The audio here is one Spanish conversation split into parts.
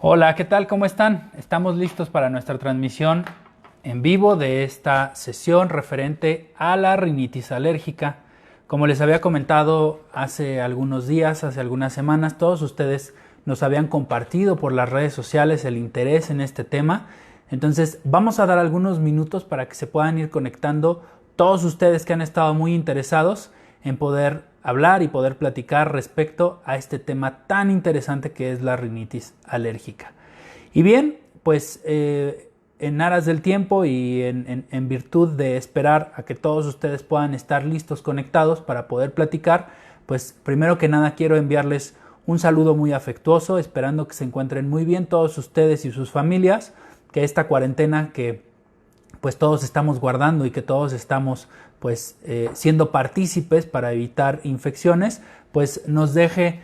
Hola, ¿qué tal? ¿Cómo están? Estamos listos para nuestra transmisión en vivo de esta sesión referente a la rinitis alérgica. Como les había comentado hace algunos días, hace algunas semanas, todos ustedes nos habían compartido por las redes sociales el interés en este tema. Entonces vamos a dar algunos minutos para que se puedan ir conectando todos ustedes que han estado muy interesados en poder hablar y poder platicar respecto a este tema tan interesante que es la rinitis alérgica. Y bien, pues en aras del tiempo y en virtud de esperar a que todos ustedes puedan estar listos, conectados para poder platicar, pues primero que nada quiero enviarles un saludo muy afectuoso, esperando que se encuentren muy bien todos ustedes y sus familias, que esta cuarentena que pues todos estamos guardando y que todos estamos pues siendo partícipes para evitar infecciones, pues nos deje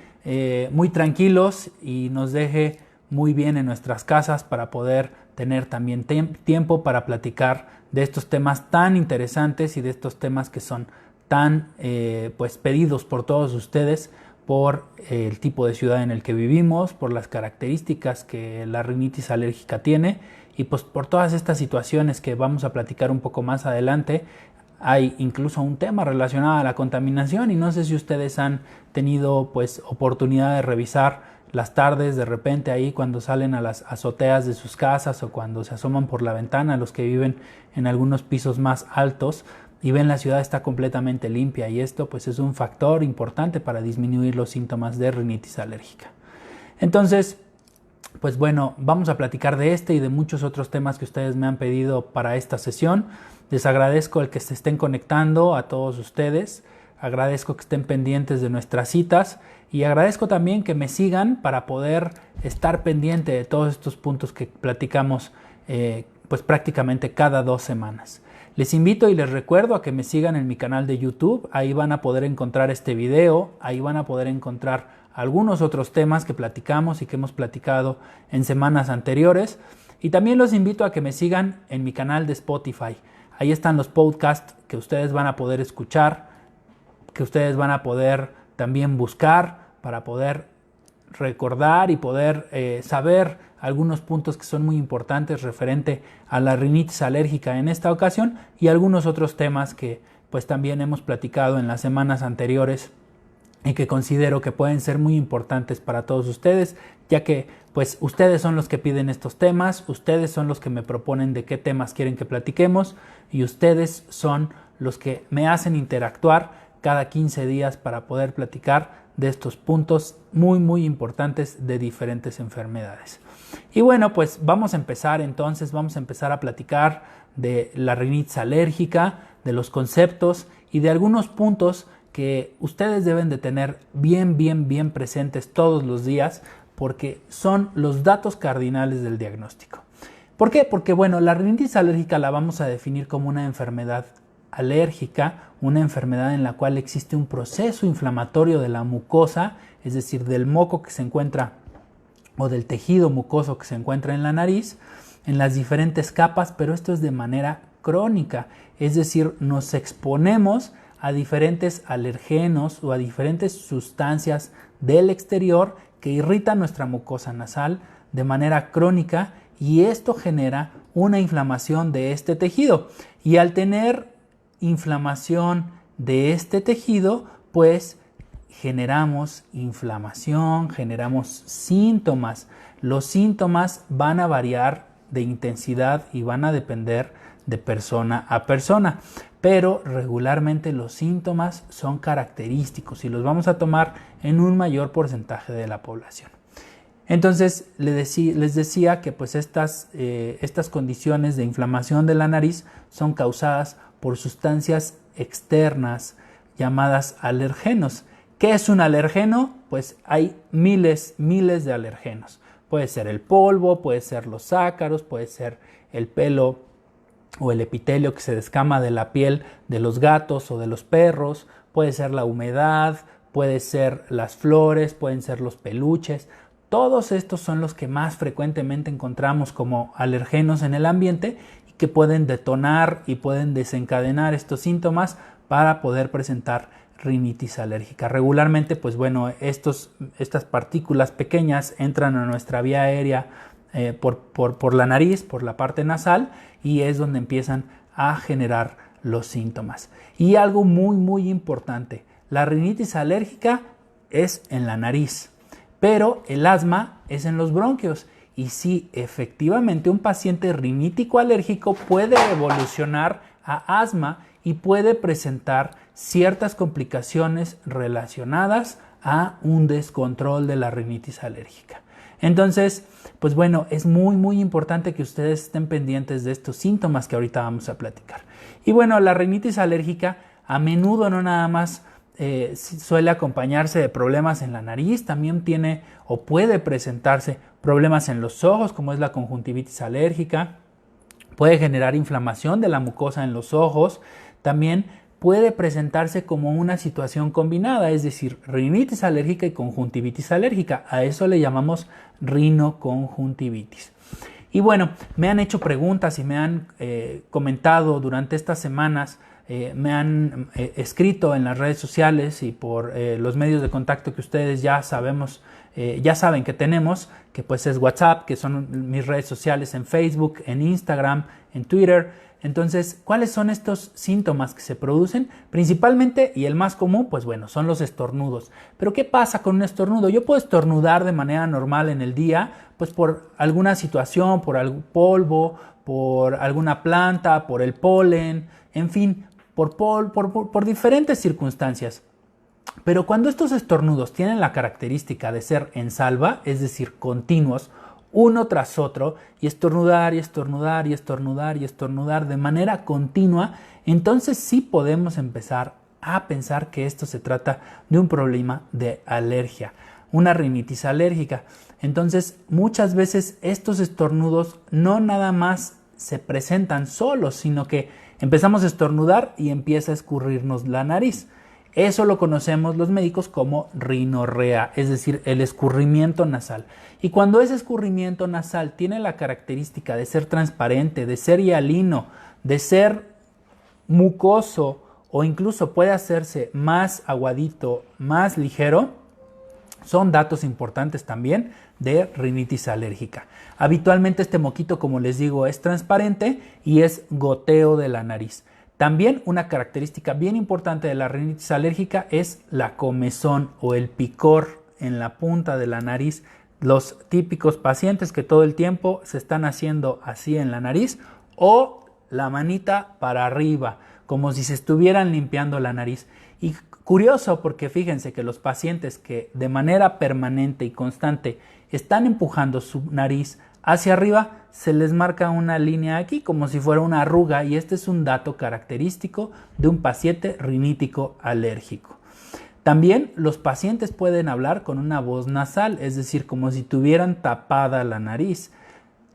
muy tranquilos y nos deje muy bien en nuestras casas para poder tener también tiempo para platicar de estos temas tan interesantes y de estos temas que son tan pues pedidos por todos ustedes por el tipo de ciudad en el que vivimos, por las características que la rinitis alérgica tiene y pues por todas estas situaciones que vamos a platicar un poco más adelante. Hay incluso un tema relacionado a la contaminación y no sé si ustedes han tenido pues oportunidad de revisar las tardes de repente ahí cuando salen a las azoteas de sus casas o cuando se asoman por la ventana los que viven en algunos pisos más altos y ven la ciudad está completamente limpia y esto pues es un factor importante para disminuir los síntomas de rinitis alérgica. Entonces, pues bueno, vamos a platicar de este y de muchos otros temas que ustedes me han pedido para esta sesión. Les agradezco el que se estén conectando a todos ustedes, agradezco que estén pendientes de nuestras citas y agradezco también que me sigan para poder estar pendiente de todos estos puntos que platicamos pues prácticamente cada 2 semanas. Les invito y les recuerdo a que me sigan en mi canal de YouTube, ahí van a poder encontrar este video, ahí van a poder encontrar algunos otros temas que platicamos y que hemos platicado en semanas anteriores. Y también los invito a que me sigan en mi canal de Spotify. Ahí están los podcasts que ustedes van a poder escuchar, que ustedes van a poder también buscar para poder recordar y poder saber algunos puntos que son muy importantes referente a la rinitis alérgica en esta ocasión y algunos otros temas que pues también hemos platicado en las semanas anteriores y que considero que pueden ser muy importantes para todos ustedes, ya que pues ustedes son los que piden estos temas, ustedes son los que me proponen de qué temas quieren que platiquemos y ustedes son los que me hacen interactuar cada 15 días para poder platicar de estos puntos muy importantes de diferentes enfermedades. Y bueno, pues vamos a empezar entonces, vamos a empezar a platicar de la rinitis alérgica, de los conceptos y de algunos puntos que ustedes deben de tener bien presentes todos los días porque son los datos cardinales del diagnóstico. ¿Por qué? Porque bueno, la rinitis alérgica la vamos a definir como una enfermedad alérgica, una enfermedad en la cual existe un proceso inflamatorio de la mucosa, es decir, del moco que se encuentra o del tejido mucoso que se encuentra en la nariz, en las diferentes capas, pero esto es de manera crónica, es decir, nos exponemos a diferentes alergenos o a diferentes sustancias del exterior que irritan nuestra mucosa nasal de manera crónica y esto genera una inflamación de este tejido. Y al tener inflamación de este tejido, pues generamos inflamación, generamos síntomas. Los síntomas van a variar de intensidad y van a depender de persona a persona, pero regularmente los síntomas son característicos y los vamos a tomar en un mayor porcentaje de la población. Entonces les decía que pues estas condiciones de inflamación de la nariz son causadas por sustancias externas llamadas alergenos. ¿Qué es un alergeno? Pues hay miles de alergenos. Puede ser el polvo, puede ser los ácaros, puede ser el pelo o el epitelio que se descama de la piel de los gatos o de los perros, puede ser la humedad, puede ser las flores, pueden ser los peluches. Todos estos son los que más frecuentemente encontramos como alergenos en el ambiente y que pueden detonar y pueden desencadenar estos síntomas para poder presentar rinitis alérgica. Regularmente, pues bueno, estas partículas pequeñas entran a nuestra vía aérea por la nariz, por la parte nasal, y es donde empiezan a generar los síntomas. Y algo muy importante, la rinitis alérgica es en la nariz, pero el asma es en los bronquios. Y sí, efectivamente, un paciente rinítico alérgico puede evolucionar a asma y puede presentar ciertas complicaciones relacionadas a un descontrol de la rinitis alérgica. Entonces, pues bueno, es muy importante que ustedes estén pendientes de estos síntomas que ahorita vamos a platicar. Y bueno, la rinitis alérgica a menudo no nada más suele acompañarse de problemas en la nariz, también tiene o puede presentarse problemas en los ojos, como es la conjuntivitis alérgica, puede generar inflamación de la mucosa en los ojos, también puede presentarse como una situación combinada, es decir, rinitis alérgica y conjuntivitis alérgica. A eso le llamamos rinoconjuntivitis. Y bueno, me han hecho preguntas y me han comentado durante estas semanas, me han escrito en las redes sociales y por los medios de contacto que ustedes ya saben que tenemos, que pues es WhatsApp, que son mis redes sociales en Facebook, en Instagram, en Twitter. Entonces, ¿cuáles son estos síntomas que se producen? Principalmente, y el más común, pues bueno, son los estornudos. Pero ¿qué pasa con un estornudo? Yo puedo estornudar de manera normal en el día, pues por alguna situación, por algún polvo, por alguna planta, por el polen, en fin, por diferentes circunstancias. Pero cuando estos estornudos tienen la característica de ser en salva, es decir, continuos, uno tras otro, y estornudar y estornudar y estornudar y estornudar de manera continua, entonces sí podemos empezar a pensar que esto se trata de un problema de alergia, una rinitis alérgica. Entonces, muchas veces estos estornudos no nada más se presentan solos, sino que empezamos a estornudar y empieza a escurrirnos la nariz. Eso lo conocemos los médicos como rinorrea, es decir, el escurrimiento nasal. Y cuando ese escurrimiento nasal tiene la característica de ser transparente, de ser hialino, de ser mucoso o incluso puede hacerse más aguadito, más ligero, son datos importantes también de rinitis alérgica. Habitualmente este moquito, como les digo, es transparente y es goteo de la nariz. También una característica bien importante de la rinitis alérgica es la comezón o el picor en la punta de la nariz. Los típicos pacientes que todo el tiempo se están haciendo así en la nariz o la manita para arriba, como si se estuvieran limpiando la nariz. Y curioso porque fíjense que los pacientes que de manera permanente y constante están empujando su nariz hacia arriba, se les marca una línea aquí como si fuera una arruga, y este es un dato característico de un paciente rinítico alérgico. También los pacientes pueden hablar con una voz nasal, es decir, como si tuvieran tapada la nariz.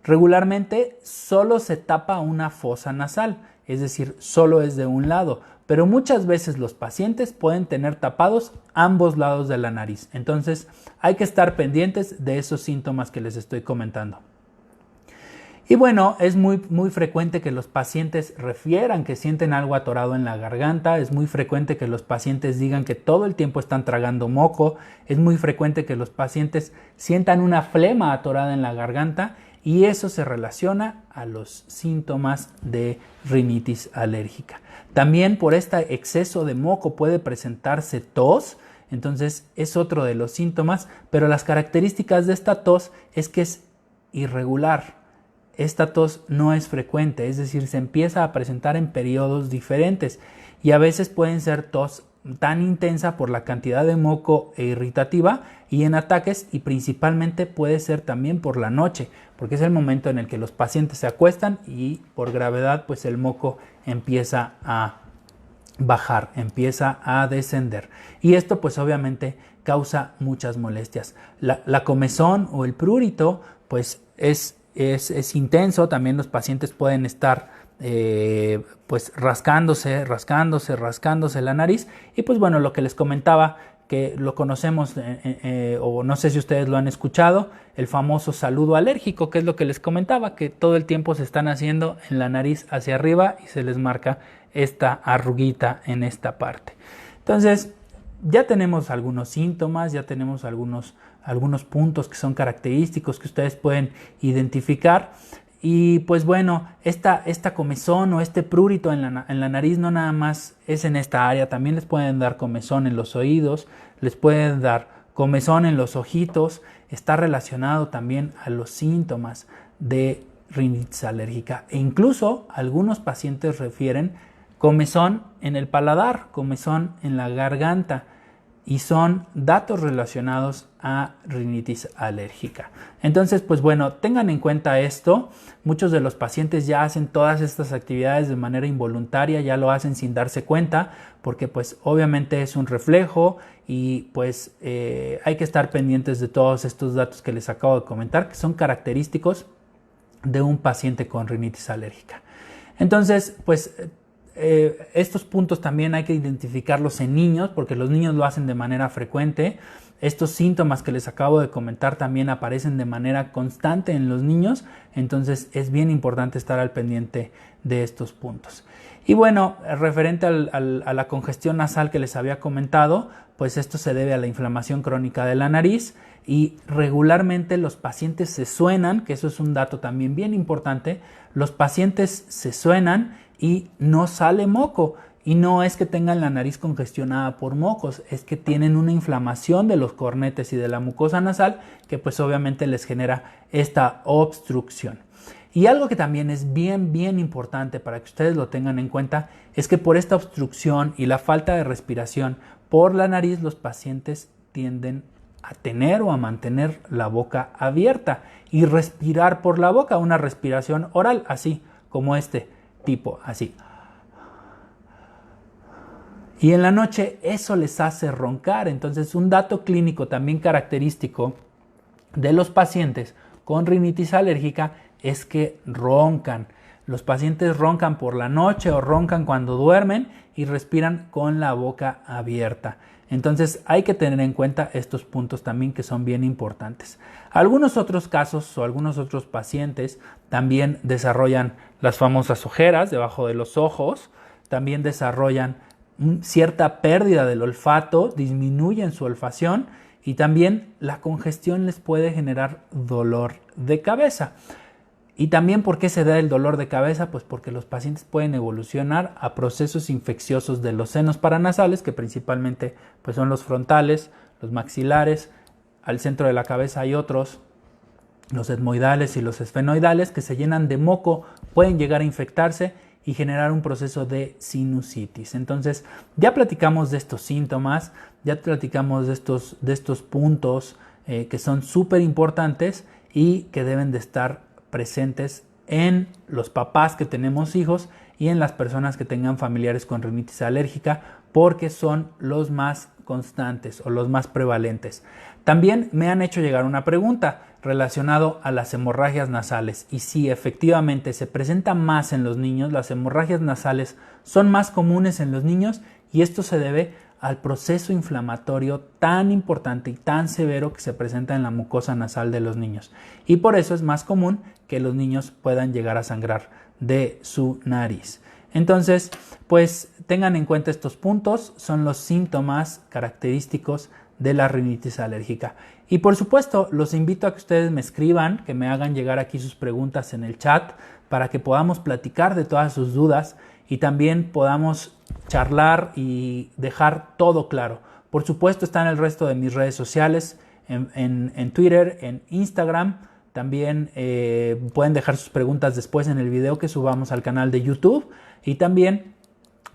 Regularmente solo se tapa una fosa nasal, es decir, solo es de un lado, pero muchas veces los pacientes pueden tener tapados ambos lados de la nariz. Entonces hay que estar pendientes de esos síntomas que les estoy comentando. Y bueno, es muy frecuente que los pacientes refieran que sienten algo atorado en la garganta, es muy frecuente que los pacientes digan que todo el tiempo están tragando moco, es muy frecuente que los pacientes sientan una flema atorada en la garganta, y eso se relaciona a los síntomas de rinitis alérgica. También por este exceso de moco puede presentarse tos, entonces es otro de los síntomas, pero las características de esta tos es que es irregular. Esta tos no es frecuente, es decir, se empieza a presentar en periodos diferentes y a veces pueden ser tos tan intensa por la cantidad de moco e irritativa y en ataques, y principalmente puede ser también por la noche, porque es el momento en el que los pacientes se acuestan y por gravedad pues el moco empieza a bajar, empieza a descender, y esto pues obviamente causa muchas molestias. La comezón o el prurito pues es intenso. También los pacientes pueden estar pues rascándose la nariz, y pues bueno, lo que les comentaba, que lo conocemos o no sé si ustedes lo han escuchado, el famoso saludo alérgico, que es lo que les comentaba, que todo el tiempo se están haciendo en la nariz hacia arriba y se les marca esta arruguita en esta parte. Entonces, ya tenemos algunos síntomas, ya tenemos algunos puntos que son característicos que ustedes pueden identificar. Y pues bueno, esta comezón o este prurito en la nariz no nada más es en esta área, también les pueden dar comezón en los oídos, les pueden dar comezón en los ojitos, está relacionado también a los síntomas de rinitis alérgica. E incluso algunos pacientes refieren comezón en el paladar, comezón en la garganta, y son datos relacionados a rinitis alérgica. Entonces, pues bueno, tengan en cuenta esto. Muchos de los pacientes ya hacen todas estas actividades de manera involuntaria, ya lo hacen sin darse cuenta, porque pues obviamente es un reflejo y pues hay que estar pendientes de todos estos datos que les acabo de comentar, que son característicos de un paciente con rinitis alérgica. Entonces, pues estos puntos también hay que identificarlos en niños, porque los niños lo hacen de manera frecuente. Estos síntomas que les acabo de comentar también aparecen de manera constante en los niños, entonces es bien importante estar al pendiente de estos puntos. Y bueno, referente a la congestión nasal que les había comentado, pues esto se debe a la inflamación crónica de la nariz, y regularmente los pacientes se suenan, que eso es un dato también bien importante. Los pacientes se suenan y no sale moco, y no es que tengan la nariz congestionada por mocos, es que tienen una inflamación de los cornetes y de la mucosa nasal que pues obviamente les genera esta obstrucción. Y algo que también es bien importante para que ustedes lo tengan en cuenta es que por esta obstrucción y la falta de respiración por la nariz, los pacientes tienden a tener o a mantener la boca abierta y respirar por la boca, una respiración oral, así como este tipo, así. Y en la noche eso les hace roncar. Entonces, un dato clínico también característico de los pacientes con rinitis alérgica es que roncan. Los pacientes roncan por la noche o roncan cuando duermen y respiran con la boca abierta. Entonces hay que tener en cuenta estos puntos también, que son bien importantes. Algunos otros casos o algunos otros pacientes también desarrollan las famosas ojeras debajo de los ojos, también desarrollan cierta pérdida del olfato, disminuyen su olfacción, y también la congestión les puede generar dolor de cabeza. Y también, ¿por qué se da el dolor de cabeza? Pues porque los pacientes pueden evolucionar a procesos infecciosos de los senos paranasales, que principalmente pues son los frontales, los maxilares. Al centro de la cabeza hay otros, los etmoidales y los esfenoidales, que se llenan de moco, pueden llegar a infectarse y generar un proceso de sinusitis. Entonces, ya platicamos de estos síntomas, ya platicamos de estos puntos que son súper importantes y que deben de estar presentes en los papás que tenemos hijos y en las personas que tengan familiares con rinitis alérgica, porque son los más constantes o los más prevalentes. También me han hecho llegar una pregunta relacionado a las hemorragias nasales, y sí, efectivamente se presenta más en los niños. Las hemorragias nasales son más comunes en los niños, y esto se debe al proceso inflamatorio tan importante y tan severo que se presenta en la mucosa nasal de los niños, y por eso es más común que los niños puedan llegar a sangrar de su nariz. Entonces, pues tengan en cuenta estos puntos, son los síntomas característicos de la rinitis alérgica. Y por supuesto, los invito a que ustedes me escriban, que me hagan llegar aquí sus preguntas en el chat, para que podamos platicar de todas sus dudas y también podamos charlar y dejar todo claro. Por supuesto, está en el resto de mis redes sociales, en Twitter, en Instagram. También pueden dejar sus preguntas después en el video que subamos al canal de YouTube, y también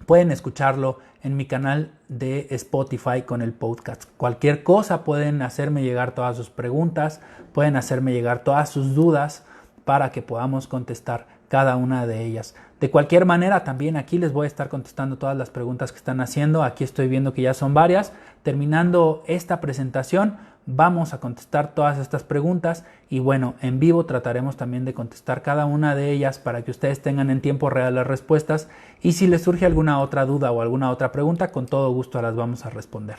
pueden escucharlo en mi canal de Spotify con el podcast. Cualquier cosa, pueden hacerme llegar todas sus preguntas, pueden hacerme llegar todas sus dudas para que podamos contestar cada una de ellas. De cualquier manera, también aquí les voy a estar contestando todas las preguntas que están haciendo. Aquí estoy viendo que ya son varias. Terminando esta presentación, vamos a contestar todas estas preguntas, y bueno, en vivo trataremos también de contestar cada una de ellas para que ustedes tengan en tiempo real las respuestas, y si les surge alguna otra duda o alguna otra pregunta, con todo gusto las vamos a responder.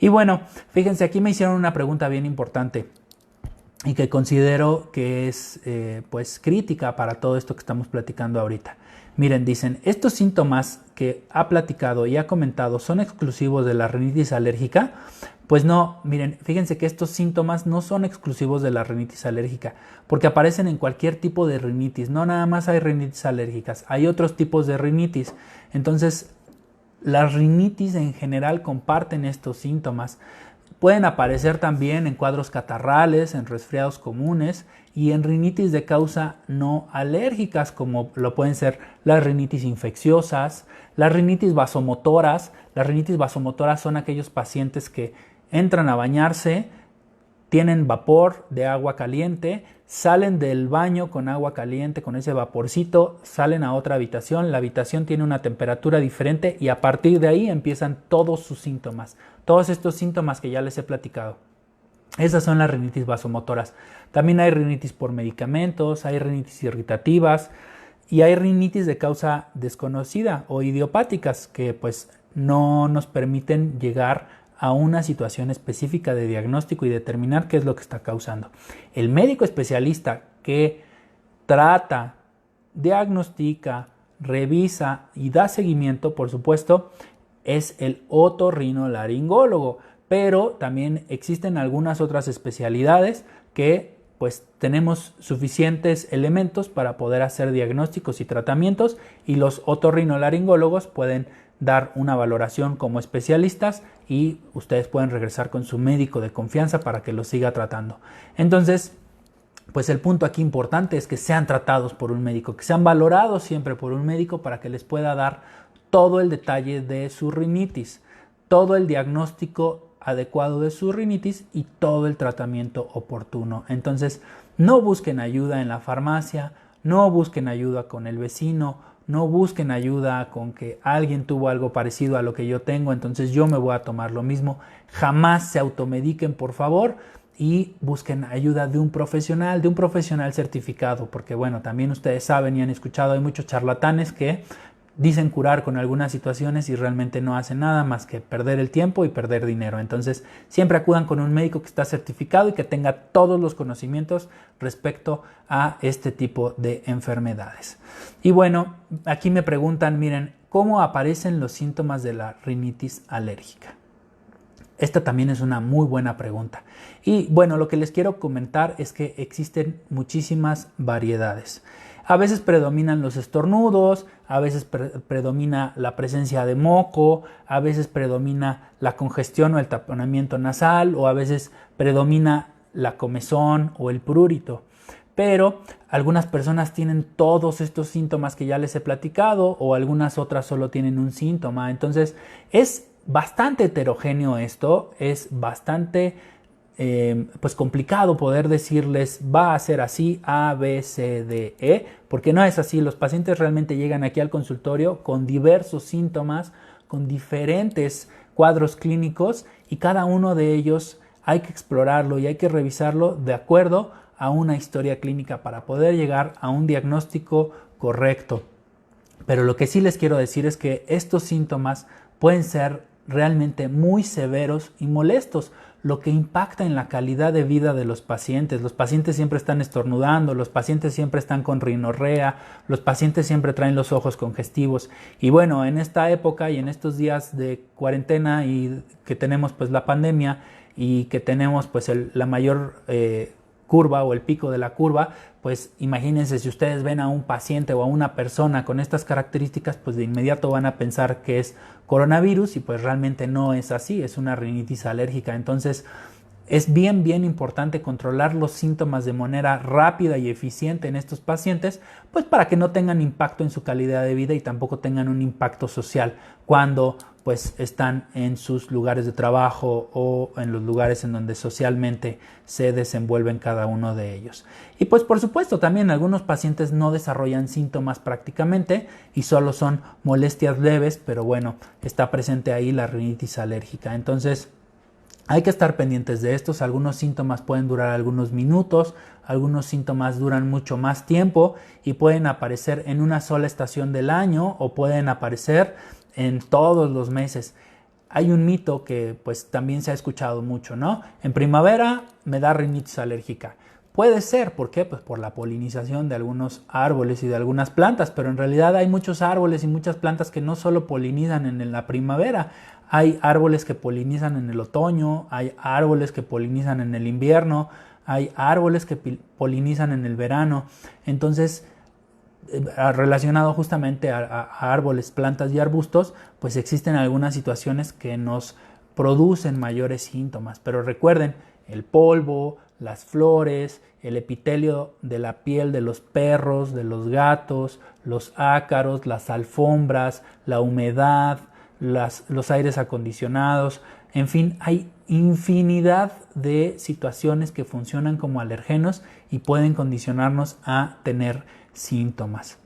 Y bueno, fíjense, aquí me hicieron una pregunta bien importante y que considero que es pues crítica para todo esto que estamos platicando ahorita. Miren, dicen, estos síntomas que ha platicado y ha comentado son exclusivos de la rinitis alérgica. Pues no, miren, fíjense que estos síntomas no son exclusivos de la rinitis alérgica, porque aparecen en cualquier tipo de rinitis. No nada más hay rinitis alérgicas, hay otros tipos de rinitis. Entonces, las rinitis en general comparten estos síntomas. Pueden aparecer también en cuadros catarrales, en resfriados comunes y en rinitis de causa no alérgicas, como lo pueden ser las rinitis infecciosas, las rinitis vasomotoras. Las rinitis vasomotoras son aquellos pacientes que entran a bañarse, tienen vapor de agua caliente, salen del baño con agua caliente, con ese vaporcito, salen a otra habitación, la habitación tiene una temperatura diferente y a partir de ahí empiezan todos sus síntomas, todos estos síntomas que ya les he platicado. Esas son las rinitis vasomotoras. También hay rinitis por medicamentos, hay rinitis irritativas y hay rinitis de causa desconocida o idiopáticas que pues no nos permiten llegar a una situación específica de diagnóstico y determinar qué es lo que está causando. El médico especialista que trata, diagnostica, revisa y da seguimiento, por supuesto, es el otorrinolaringólogo, pero también existen algunas otras especialidades que pues tenemos suficientes elementos para poder hacer diagnósticos y tratamientos y los otorrinolaringólogos pueden dar una valoración como especialistas y ustedes pueden regresar con su médico de confianza para que los siga tratando. Entonces, pues el punto aquí importante es que sean tratados por un médico, que sean valorados siempre por un médico para que les pueda dar todo el detalle de su rinitis, todo el diagnóstico adecuado de su rinitis y todo el tratamiento oportuno. Entonces, no busquen ayuda en la farmacia, no busquen ayuda con el vecino, no busquen ayuda con que alguien tuvo algo parecido a lo que yo tengo, entonces yo me voy a tomar lo mismo. Jamás se automediquen, por favor, y busquen ayuda de un profesional certificado, porque bueno, también ustedes saben y han escuchado, hay muchos charlatanes que dicen curar con algunas situaciones y realmente no hacen nada más que perder el tiempo y perder dinero. Entonces, siempre acudan con un médico que está certificado y que tenga todos los conocimientos respecto a este tipo de enfermedades. Y bueno, aquí me preguntan, miren, ¿cómo aparecen los síntomas de la rinitis alérgica? Esta también es una muy buena pregunta. Y bueno, lo que les quiero comentar es que existen muchísimas variedades. A veces predominan los estornudos, a veces predomina la presencia de moco, a veces predomina la congestión o el taponamiento nasal, o a veces predomina la comezón o el prurito. Pero algunas personas tienen todos estos síntomas que ya les he platicado, o algunas otras solo tienen un síntoma. Entonces es bastante heterogéneo esto, es bastante pues complicado poder decirles va a ser así A, B, C, D, E, porque no es así. Los pacientes realmente llegan aquí al consultorio con diversos síntomas, con diferentes cuadros clínicos y cada uno de ellos hay que explorarlo y hay que revisarlo de acuerdo a una historia clínica para poder llegar a un diagnóstico correcto. Pero lo que sí les quiero decir es que estos síntomas pueden ser realmente muy severos y molestos, lo que impacta en la calidad de vida de los pacientes. Los pacientes siempre están estornudando, los pacientes siempre están con rinorrea, los pacientes siempre traen los ojos congestivos. Y bueno, en esta época y en estos días de cuarentena y que tenemos pues la pandemia y que tenemos pues la mayor curva o el pico de la curva, pues imagínense si ustedes ven a un paciente o a una persona con estas características, pues de inmediato van a pensar que es coronavirus y pues realmente no es así, es una rinitis alérgica. Entonces es bien importante controlar los síntomas de manera rápida y eficiente en estos pacientes, pues para que no tengan impacto en su calidad de vida y tampoco tengan un impacto social cuando pues están en sus lugares de trabajo o en los lugares en donde socialmente se desenvuelven cada uno de ellos. Y pues por supuesto también algunos pacientes no desarrollan síntomas prácticamente y solo son molestias leves, pero bueno, está presente ahí la rinitis alérgica. Entonces hay que estar pendientes de estos. Algunos síntomas pueden durar algunos minutos, algunos síntomas duran mucho más tiempo y pueden aparecer en una sola estación del año o pueden aparecer en todos los meses. Hay un mito que pues también se ha escuchado mucho, ¿no? En primavera me da rinitis alérgica. Puede ser, ¿por qué? Pues por la polinización de algunos árboles y de algunas plantas, pero en realidad hay muchos árboles y muchas plantas que no solo polinizan en la primavera, hay árboles que polinizan en el otoño, hay árboles que polinizan en el invierno, hay árboles que polinizan en el verano. Entonces, relacionado justamente a árboles, plantas y arbustos, pues existen algunas situaciones que nos producen mayores síntomas, pero recuerden, el polvo, las flores, el epitelio de la piel de los perros, de los gatos, los ácaros, las alfombras, la humedad, los aires acondicionados, en fin, hay infinidad de situaciones que funcionan como alergenos y pueden condicionarnos a tener síntomas.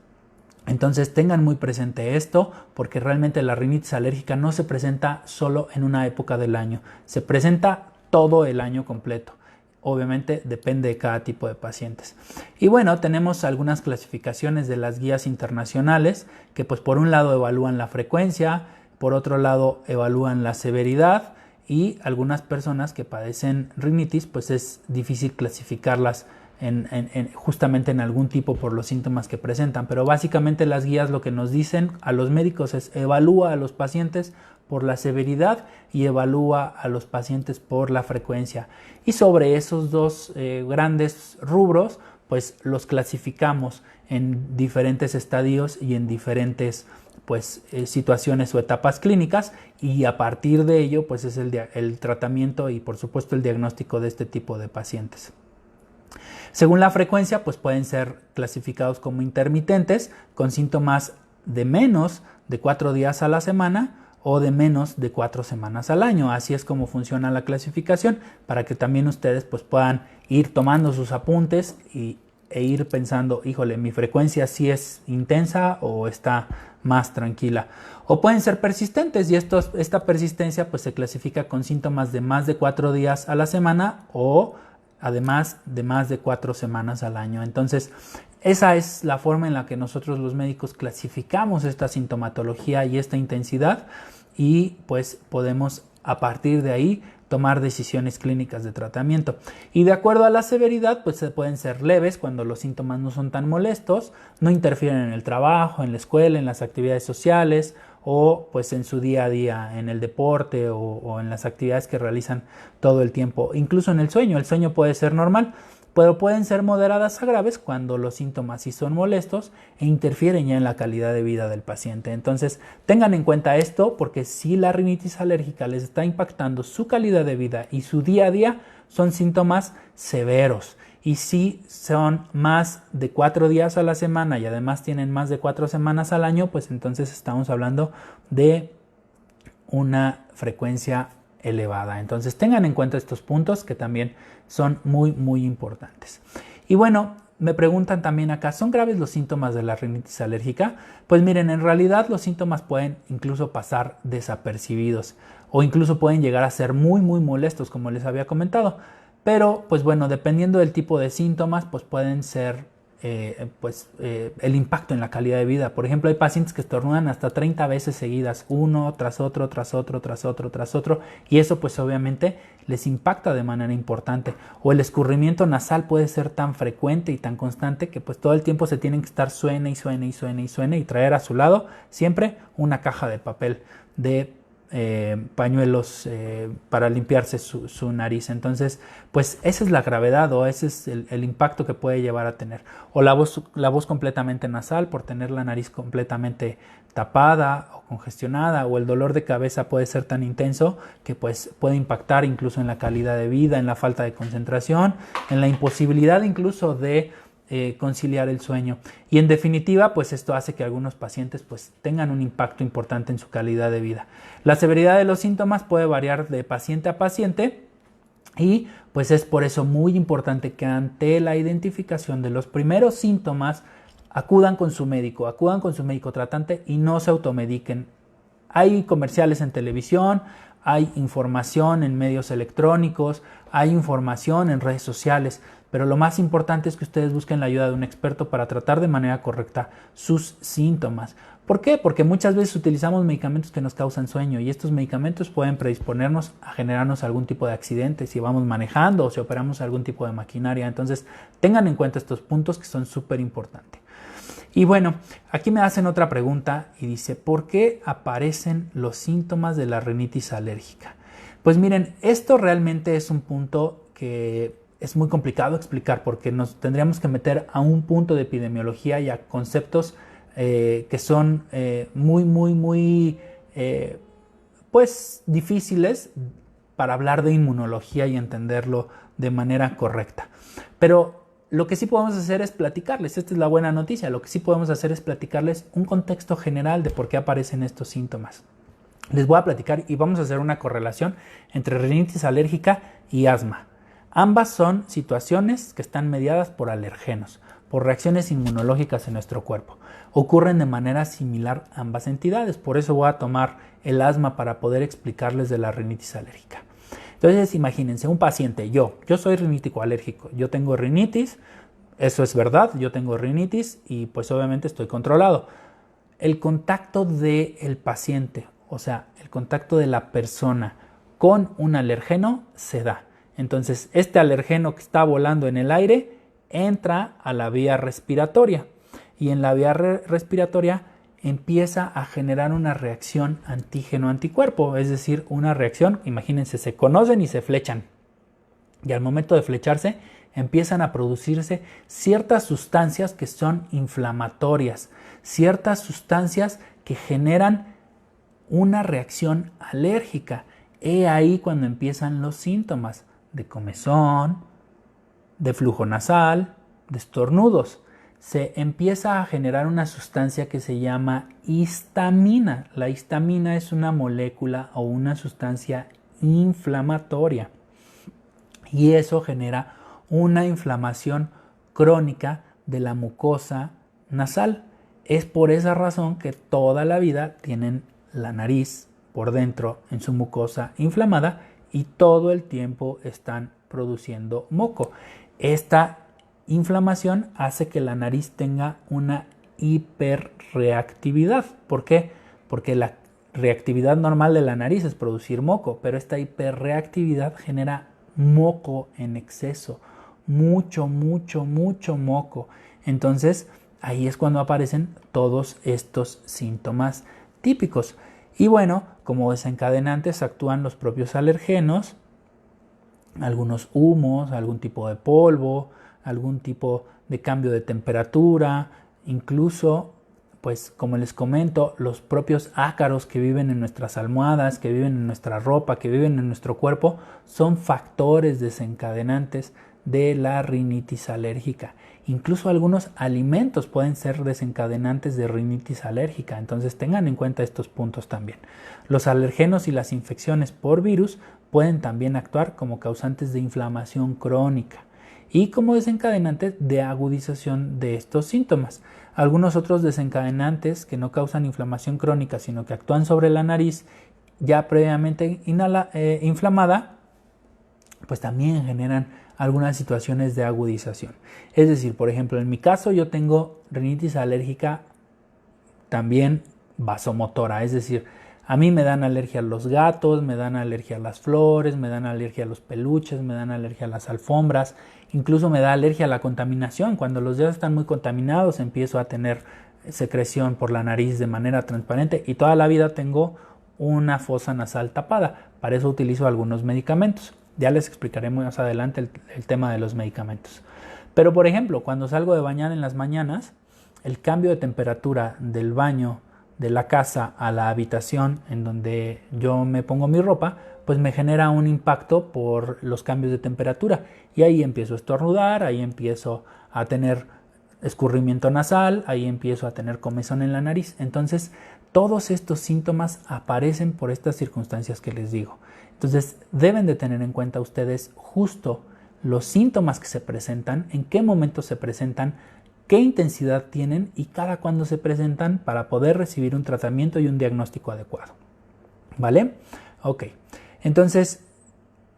Entonces tengan muy presente esto, porque realmente la rinitis alérgica no se presenta solo en una época del año, se presenta todo el año completo. Obviamente depende de cada tipo de pacientes. Y bueno, tenemos algunas clasificaciones de las guías internacionales que pues por un lado evalúan la frecuencia, por otro lado evalúan la severidad, y algunas personas que padecen rinitis pues es difícil clasificarlas justamente en algún tipo por los síntomas que presentan, pero básicamente las guías lo que nos dicen a los médicos es evalúa a los pacientes por la severidad y evalúa a los pacientes por la frecuencia, y sobre esos dos grandes rubros pues los clasificamos en diferentes estadios y en diferentes situaciones o etapas clínicas, y a partir de ello pues es el tratamiento y por supuesto el diagnóstico de este tipo de pacientes. Según la frecuencia, pues pueden ser clasificados como intermitentes, con síntomas de menos de 4 días a la semana o de menos de 4 semanas al año. Así es como funciona la clasificación, para que también ustedes pues puedan ir tomando sus apuntes e ir pensando, híjole, mi frecuencia sí es intensa o está más tranquila. O pueden ser persistentes, y esta persistencia pues se clasifica con síntomas de más de 4 días a la semana o además de más de 4 semanas al año. Entonces, esa es la forma en la que nosotros los médicos clasificamos esta sintomatología y esta intensidad, y pues podemos a partir de ahí tomar decisiones clínicas de tratamiento. Y de acuerdo a la severidad, pues pueden ser leves cuando los síntomas no son tan molestos, no interfieren en el trabajo, en la escuela, en las actividades sociales o pues en su día a día, en el deporte o en las actividades que realizan todo el tiempo. Incluso en el sueño puede ser normal, pero pueden ser moderadas a graves cuando los síntomas sí son molestos e interfieren ya en la calidad de vida del paciente. Entonces tengan en cuenta esto, porque si la rinitis alérgica les está impactando su calidad de vida y su día a día, son síntomas severos. Y si son más de 4 días a la semana y además tienen más de 4 semanas al año, pues entonces estamos hablando de una frecuencia elevada. Entonces tengan en cuenta estos puntos que también son muy importantes. Y bueno, me preguntan también acá, ¿son graves los síntomas de la rinitis alérgica? Pues miren, en realidad los síntomas pueden incluso pasar desapercibidos o incluso pueden llegar a ser muy molestos, como les había comentado. Pero pues bueno, dependiendo del tipo de síntomas, pues pueden ser el impacto en la calidad de vida. Por ejemplo, hay pacientes que estornudan hasta 30 veces seguidas, uno tras otro, y eso pues obviamente les impacta de manera importante. O el escurrimiento nasal puede ser tan frecuente y tan constante que pues todo el tiempo se tienen que estar suene y traer a su lado siempre una caja de papel de pañuelos para limpiarse su nariz. Entonces pues esa es la gravedad, o ese es el impacto que puede llevar a tener. O la voz completamente nasal por tener la nariz completamente tapada o congestionada, o el dolor de cabeza puede ser tan intenso que pues puede impactar incluso en la calidad de vida, en la falta de concentración, en la imposibilidad incluso de conciliar el sueño. Y en definitiva, pues esto hace que algunos pacientes pues tengan un impacto importante en su calidad de vida. La severidad de los síntomas puede variar de paciente a paciente, y pues es por eso muy importante que ante la identificación de los primeros síntomas acudan con su médico tratante y no se automediquen. Hay comerciales en televisión, hay información en medios electrónicos, hay información en redes sociales, pero lo más importante es que ustedes busquen la ayuda de un experto para tratar de manera correcta sus síntomas. ¿Por qué? Porque muchas veces utilizamos medicamentos que nos causan sueño y estos medicamentos pueden predisponernos a generarnos algún tipo de accidente si vamos manejando o si operamos algún tipo de maquinaria. Entonces, tengan en cuenta estos puntos que son súper importantes. Y bueno, aquí me hacen otra pregunta y dice, ¿por qué aparecen los síntomas de la rinitis alérgica? Pues miren, esto realmente es un punto que es muy complicado explicar porque nos tendríamos que meter a un punto de epidemiología y a conceptos que son muy pues difíciles para hablar de inmunología y entenderlo de manera correcta. Pero lo que sí podemos hacer es platicarles, esta es la buena noticia, lo que sí podemos hacer es platicarles un contexto general de por qué aparecen estos síntomas. Les voy a platicar y vamos a hacer una correlación entre rinitis alérgica y asma. Ambas son situaciones que están mediadas por alergenos, por reacciones inmunológicas en nuestro cuerpo. Ocurren de manera similar ambas entidades, por eso voy a tomar el asma para poder explicarles de la rinitis alérgica. Entonces imagínense un paciente, yo soy rinítico alérgico, yo tengo rinitis, eso es verdad, yo tengo rinitis y pues obviamente estoy controlado. El contacto del paciente, o sea, el contacto de la persona con un alergeno se da. Entonces este alergeno que está volando en el aire entra a la vía respiratoria y en la vía respiratoria empieza a generar una reacción antígeno-anticuerpo, es decir, una reacción, imagínense, se conocen y se flechan. Y al momento de flecharse empiezan a producirse ciertas sustancias que son inflamatorias, ciertas sustancias que generan una reacción alérgica. He ahí cuando empiezan los síntomas de comezón, de flujo nasal, de estornudos. Se empieza a generar una sustancia que se llama histamina. La histamina es una molécula o una sustancia inflamatoria y eso genera una inflamación crónica de la mucosa nasal. Es por esa razón que toda la vida tienen la nariz por dentro en su mucosa inflamada y todo el tiempo están produciendo moco. Esta inflamación hace que la nariz tenga una hiperreactividad. ¿Por qué? Porque la reactividad normal de la nariz es producir moco, pero esta hiperreactividad genera moco en exceso, mucho moco. Entonces ahí es cuando aparecen todos estos síntomas típicos. Y bueno, como desencadenantes actúan los propios alergenos, algunos humos, algún tipo de polvo, algún tipo de cambio de temperatura, incluso, pues como les comento, los propios ácaros que viven en nuestras almohadas, que viven en nuestra ropa, que viven en nuestro cuerpo, son factores desencadenantes de la rinitis alérgica. Incluso algunos alimentos pueden ser desencadenantes de rinitis alérgica, entonces tengan en cuenta estos puntos también. Los alergenos y las infecciones por virus pueden también actuar como causantes de inflamación crónica y como desencadenantes de agudización de estos síntomas. Algunos otros desencadenantes que no causan inflamación crónica, sino que actúan sobre la nariz ya previamente inflamada, pues también generan algunas situaciones de agudización. Es decir, por ejemplo, en mi caso yo tengo rinitis alérgica también vasomotora, es decir, a mí me dan alergia a los gatos, me dan alergia a las flores, me dan alergia a los peluches, me dan alergia a las alfombras, incluso me da alergia a la contaminación. Cuando los dedos están muy contaminados empiezo a tener secreción por la nariz de manera transparente y toda la vida tengo una fosa nasal tapada. Para eso utilizo algunos medicamentos. Ya les explicaré más adelante el tema de los medicamentos. Pero por ejemplo, cuando salgo de bañar en las mañanas, el cambio de temperatura del baño de la casa a la habitación en donde yo me pongo mi ropa, pues me genera un impacto por los cambios de temperatura. Y ahí empiezo a estornudar, ahí empiezo a tener escurrimiento nasal, ahí empiezo a tener comezón en la nariz. Entonces, todos estos síntomas aparecen por estas circunstancias que les digo. Entonces, deben de tener en cuenta ustedes justo los síntomas que se presentan, en qué momento se presentan, qué intensidad tienen y cada cuándo se presentan para poder recibir un tratamiento y un diagnóstico adecuado. ¿Vale? Ok. Entonces,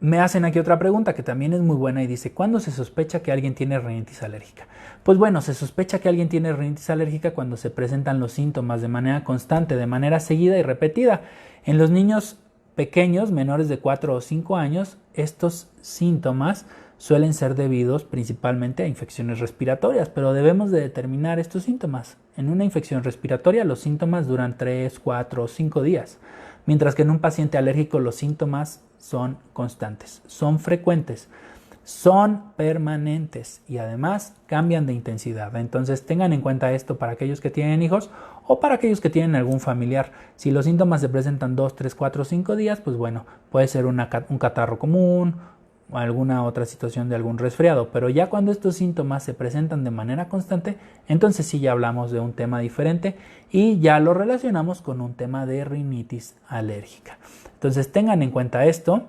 Me hacen aquí otra pregunta que también es muy buena y dice, ¿cuándo se sospecha que alguien tiene rinitis alérgica? Pues bueno, se sospecha que alguien tiene rinitis alérgica cuando se presentan los síntomas de manera constante, de manera seguida y repetida. En los niños pequeños, menores de 4 o 5 años, estos síntomas suelen ser debidos principalmente a infecciones respiratorias, pero debemos de determinar estos síntomas. En una infección respiratoria los síntomas duran 3, 4 o 5 días, mientras que en un paciente alérgico los síntomas son constantes, son frecuentes, son permanentes y además cambian de intensidad. Entonces tengan en cuenta esto para aquellos que tienen hijos o para aquellos que tienen algún familiar. Si los síntomas se presentan 2, 3, 4, 5 días, pues bueno, puede ser un catarro común o alguna otra situación de algún resfriado, pero ya cuando estos síntomas se presentan de manera constante, entonces sí ya hablamos de un tema diferente y ya lo relacionamos con un tema de rinitis alérgica. Entonces tengan en cuenta esto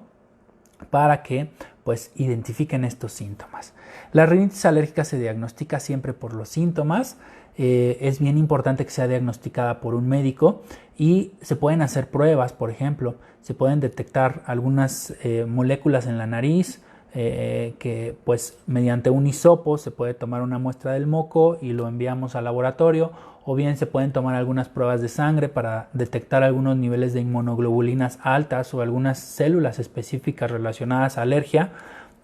para que pues identifiquen estos síntomas. La rinitis alérgica se diagnostica siempre por los síntomas. Es bien importante que sea diagnosticada por un médico y se pueden hacer pruebas, por ejemplo, se pueden detectar algunas moléculas en la nariz que pues mediante un hisopo se puede tomar una muestra del moco y lo enviamos al laboratorio, o bien se pueden tomar algunas pruebas de sangre para detectar algunos niveles de inmunoglobulinas altas o algunas células específicas relacionadas a alergia.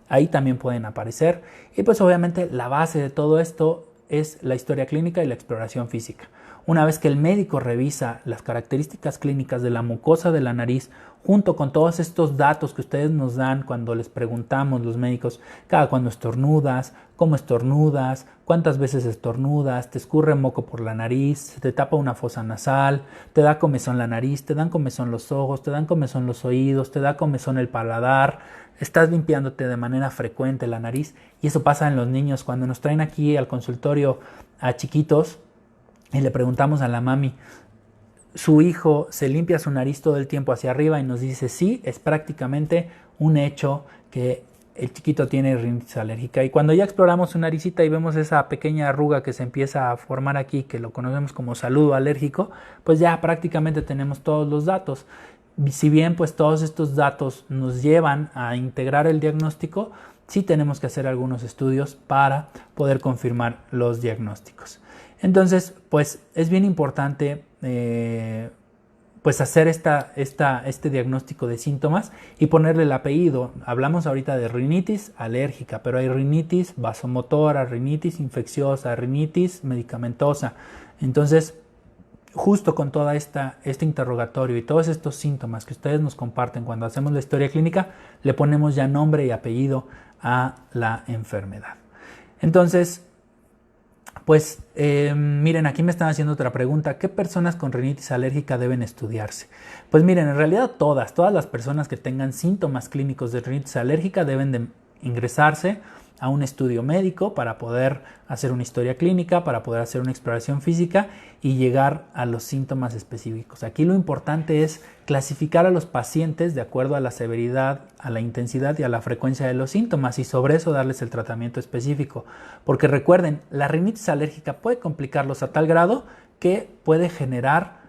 Ahí también pueden aparecer y pues obviamente la base de todo esto es la historia clínica y la exploración física. Una vez que el médico revisa las características clínicas de la mucosa de la nariz, junto con todos estos datos que ustedes nos dan cuando les preguntamos los médicos, cada cuando estornudas, cómo estornudas, cuántas veces estornudas, te escurre moco por la nariz, se te tapa una fosa nasal, te da comezón la nariz, te dan comezón los ojos, te dan comezón los oídos, te da comezón el paladar, estás limpiándote de manera frecuente la nariz, y eso pasa en los niños. Cuando nos traen aquí al consultorio a chiquitos y le preguntamos a la mami, su hijo se limpia su nariz todo el tiempo hacia arriba, y nos dice sí, es prácticamente un hecho que el chiquito tiene rinitis alérgica. Y cuando ya exploramos su naricita y vemos esa pequeña arruga que se empieza a formar aquí, que lo conocemos como saludo alérgico, pues ya prácticamente tenemos todos los datos. Si bien pues todos estos datos nos llevan a integrar el diagnóstico, sí tenemos que hacer algunos estudios para poder confirmar los diagnósticos. Entonces, pues es bien importante pues hacer este diagnóstico de síntomas y ponerle el apellido. Hablamos ahorita de rinitis alérgica, pero hay rinitis vasomotora, rinitis infecciosa, rinitis medicamentosa. Entonces, justo con toda este interrogatorio y todos estos síntomas que ustedes nos comparten cuando hacemos la historia clínica, le ponemos ya nombre y apellido a la enfermedad. Entonces, pues miren, aquí me están haciendo otra pregunta. ¿Qué personas con rinitis alérgica deben estudiarse? Pues miren, en realidad todas las personas que tengan síntomas clínicos de rinitis alérgica deben de ingresarse a un estudio médico para poder hacer una historia clínica, para poder hacer una exploración física y llegar a los síntomas específicos. Aquí lo importante es clasificar a los pacientes de acuerdo a la severidad, a la intensidad y a la frecuencia de los síntomas, y sobre eso darles el tratamiento específico. Porque recuerden, la rinitis alérgica puede complicarlos a tal grado que puede generar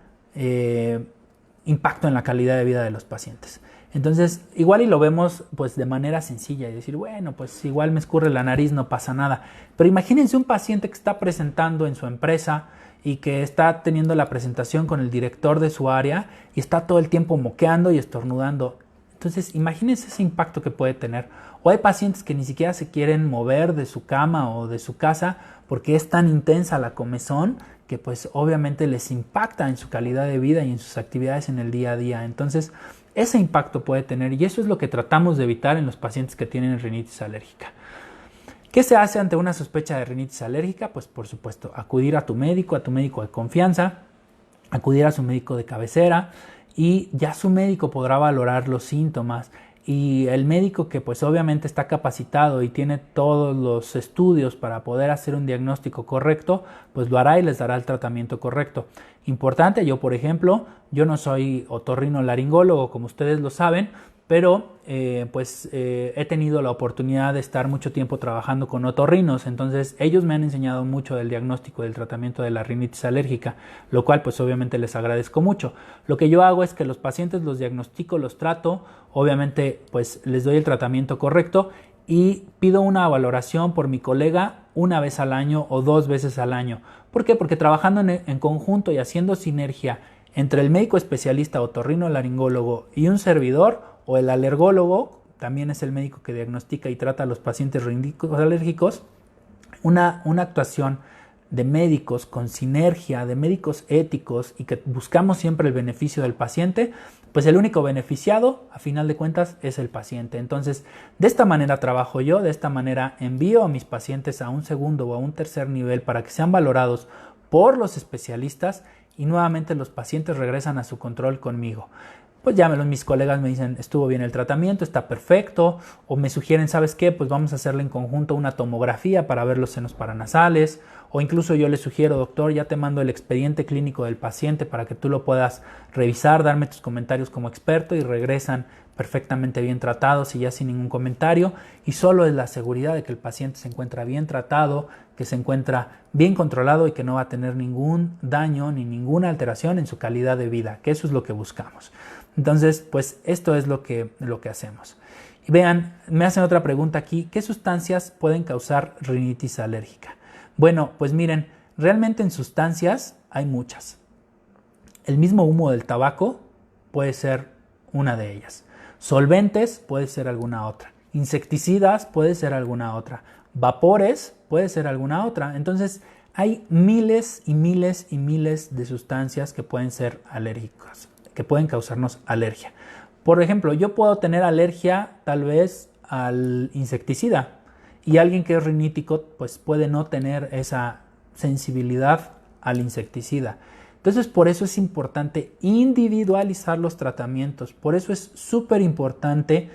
impacto en la calidad de vida de los pacientes. Entonces, igual y lo vemos pues de manera sencilla y decir, bueno, pues igual me escurre la nariz, no pasa nada. Pero imagínense un paciente que está presentando en su empresa y que está teniendo la presentación con el director de su área y está todo el tiempo moqueando y estornudando. Entonces, imagínense ese impacto que puede tener. O hay pacientes que ni siquiera se quieren mover de su cama o de su casa porque es tan intensa la comezón que pues obviamente les impacta en su calidad de vida y en sus actividades en el día a día. Entonces, ese impacto puede tener, y eso es lo que tratamos de evitar en los pacientes que tienen rinitis alérgica. ¿Qué se hace ante una sospecha de rinitis alérgica? Pues por supuesto, acudir a tu médico de confianza, acudir a su médico de cabecera, y ya su médico podrá valorar los síntomas, y el médico que pues obviamente está capacitado y tiene todos los estudios para poder hacer un diagnóstico correcto, pues lo hará y les dará el tratamiento correcto. Importante, yo por ejemplo, yo no soy otorrinolaringólogo como ustedes lo saben, pero he tenido la oportunidad de estar mucho tiempo trabajando con otorrinos, entonces ellos me han enseñado mucho del diagnóstico y del tratamiento de la rinitis alérgica, lo cual pues obviamente les agradezco mucho. Lo que yo hago es que los pacientes los diagnostico, los trato, obviamente pues les doy el tratamiento correcto y pido una valoración por mi colega una vez al año o 2 veces al año. ¿Por qué? Porque trabajando en conjunto y haciendo sinergia entre el médico especialista otorrinolaringólogo y un servidor, o el alergólogo, también es el médico que diagnostica y trata a los pacientes rinitis alérgicos, una actuación de médicos con sinergia, de médicos éticos y que buscamos siempre el beneficio del paciente, pues el único beneficiado, a final de cuentas, es el paciente. Entonces, de esta manera trabajo yo, de esta manera envío a mis pacientes a un segundo o a un tercer nivel para que sean valorados por los especialistas y nuevamente los pacientes regresan a su control conmigo. Pues ya mis colegas me dicen, estuvo bien el tratamiento, está perfecto, o me sugieren, ¿sabes qué? Pues vamos a hacerle en conjunto una tomografía para ver los senos paranasales, o incluso yo les sugiero, doctor, ya te mando el expediente clínico del paciente para que tú lo puedas revisar, darme tus comentarios como experto, y regresan perfectamente bien tratados y ya sin ningún comentario, y solo es la seguridad de que el paciente se encuentra bien tratado, que se encuentra bien controlado y que no va a tener ningún daño ni ninguna alteración en su calidad de vida, que eso es lo que buscamos. Entonces, pues esto es lo que hacemos. Y vean, me hacen otra pregunta aquí, ¿qué sustancias pueden causar rinitis alérgica? Bueno, pues miren, realmente en sustancias hay muchas. El mismo humo del tabaco puede ser una de ellas. Solventes puede ser alguna otra. Insecticidas puede ser alguna otra. Vapores puede ser alguna otra. Entonces, hay miles y miles y miles de sustancias que pueden ser alérgicas, que pueden causarnos alergia. Por ejemplo, yo puedo tener alergia tal vez al insecticida y alguien que es rinítico pues puede no tener esa sensibilidad al insecticida. Entonces, por eso es importante individualizar los tratamientos. Por eso es súper importante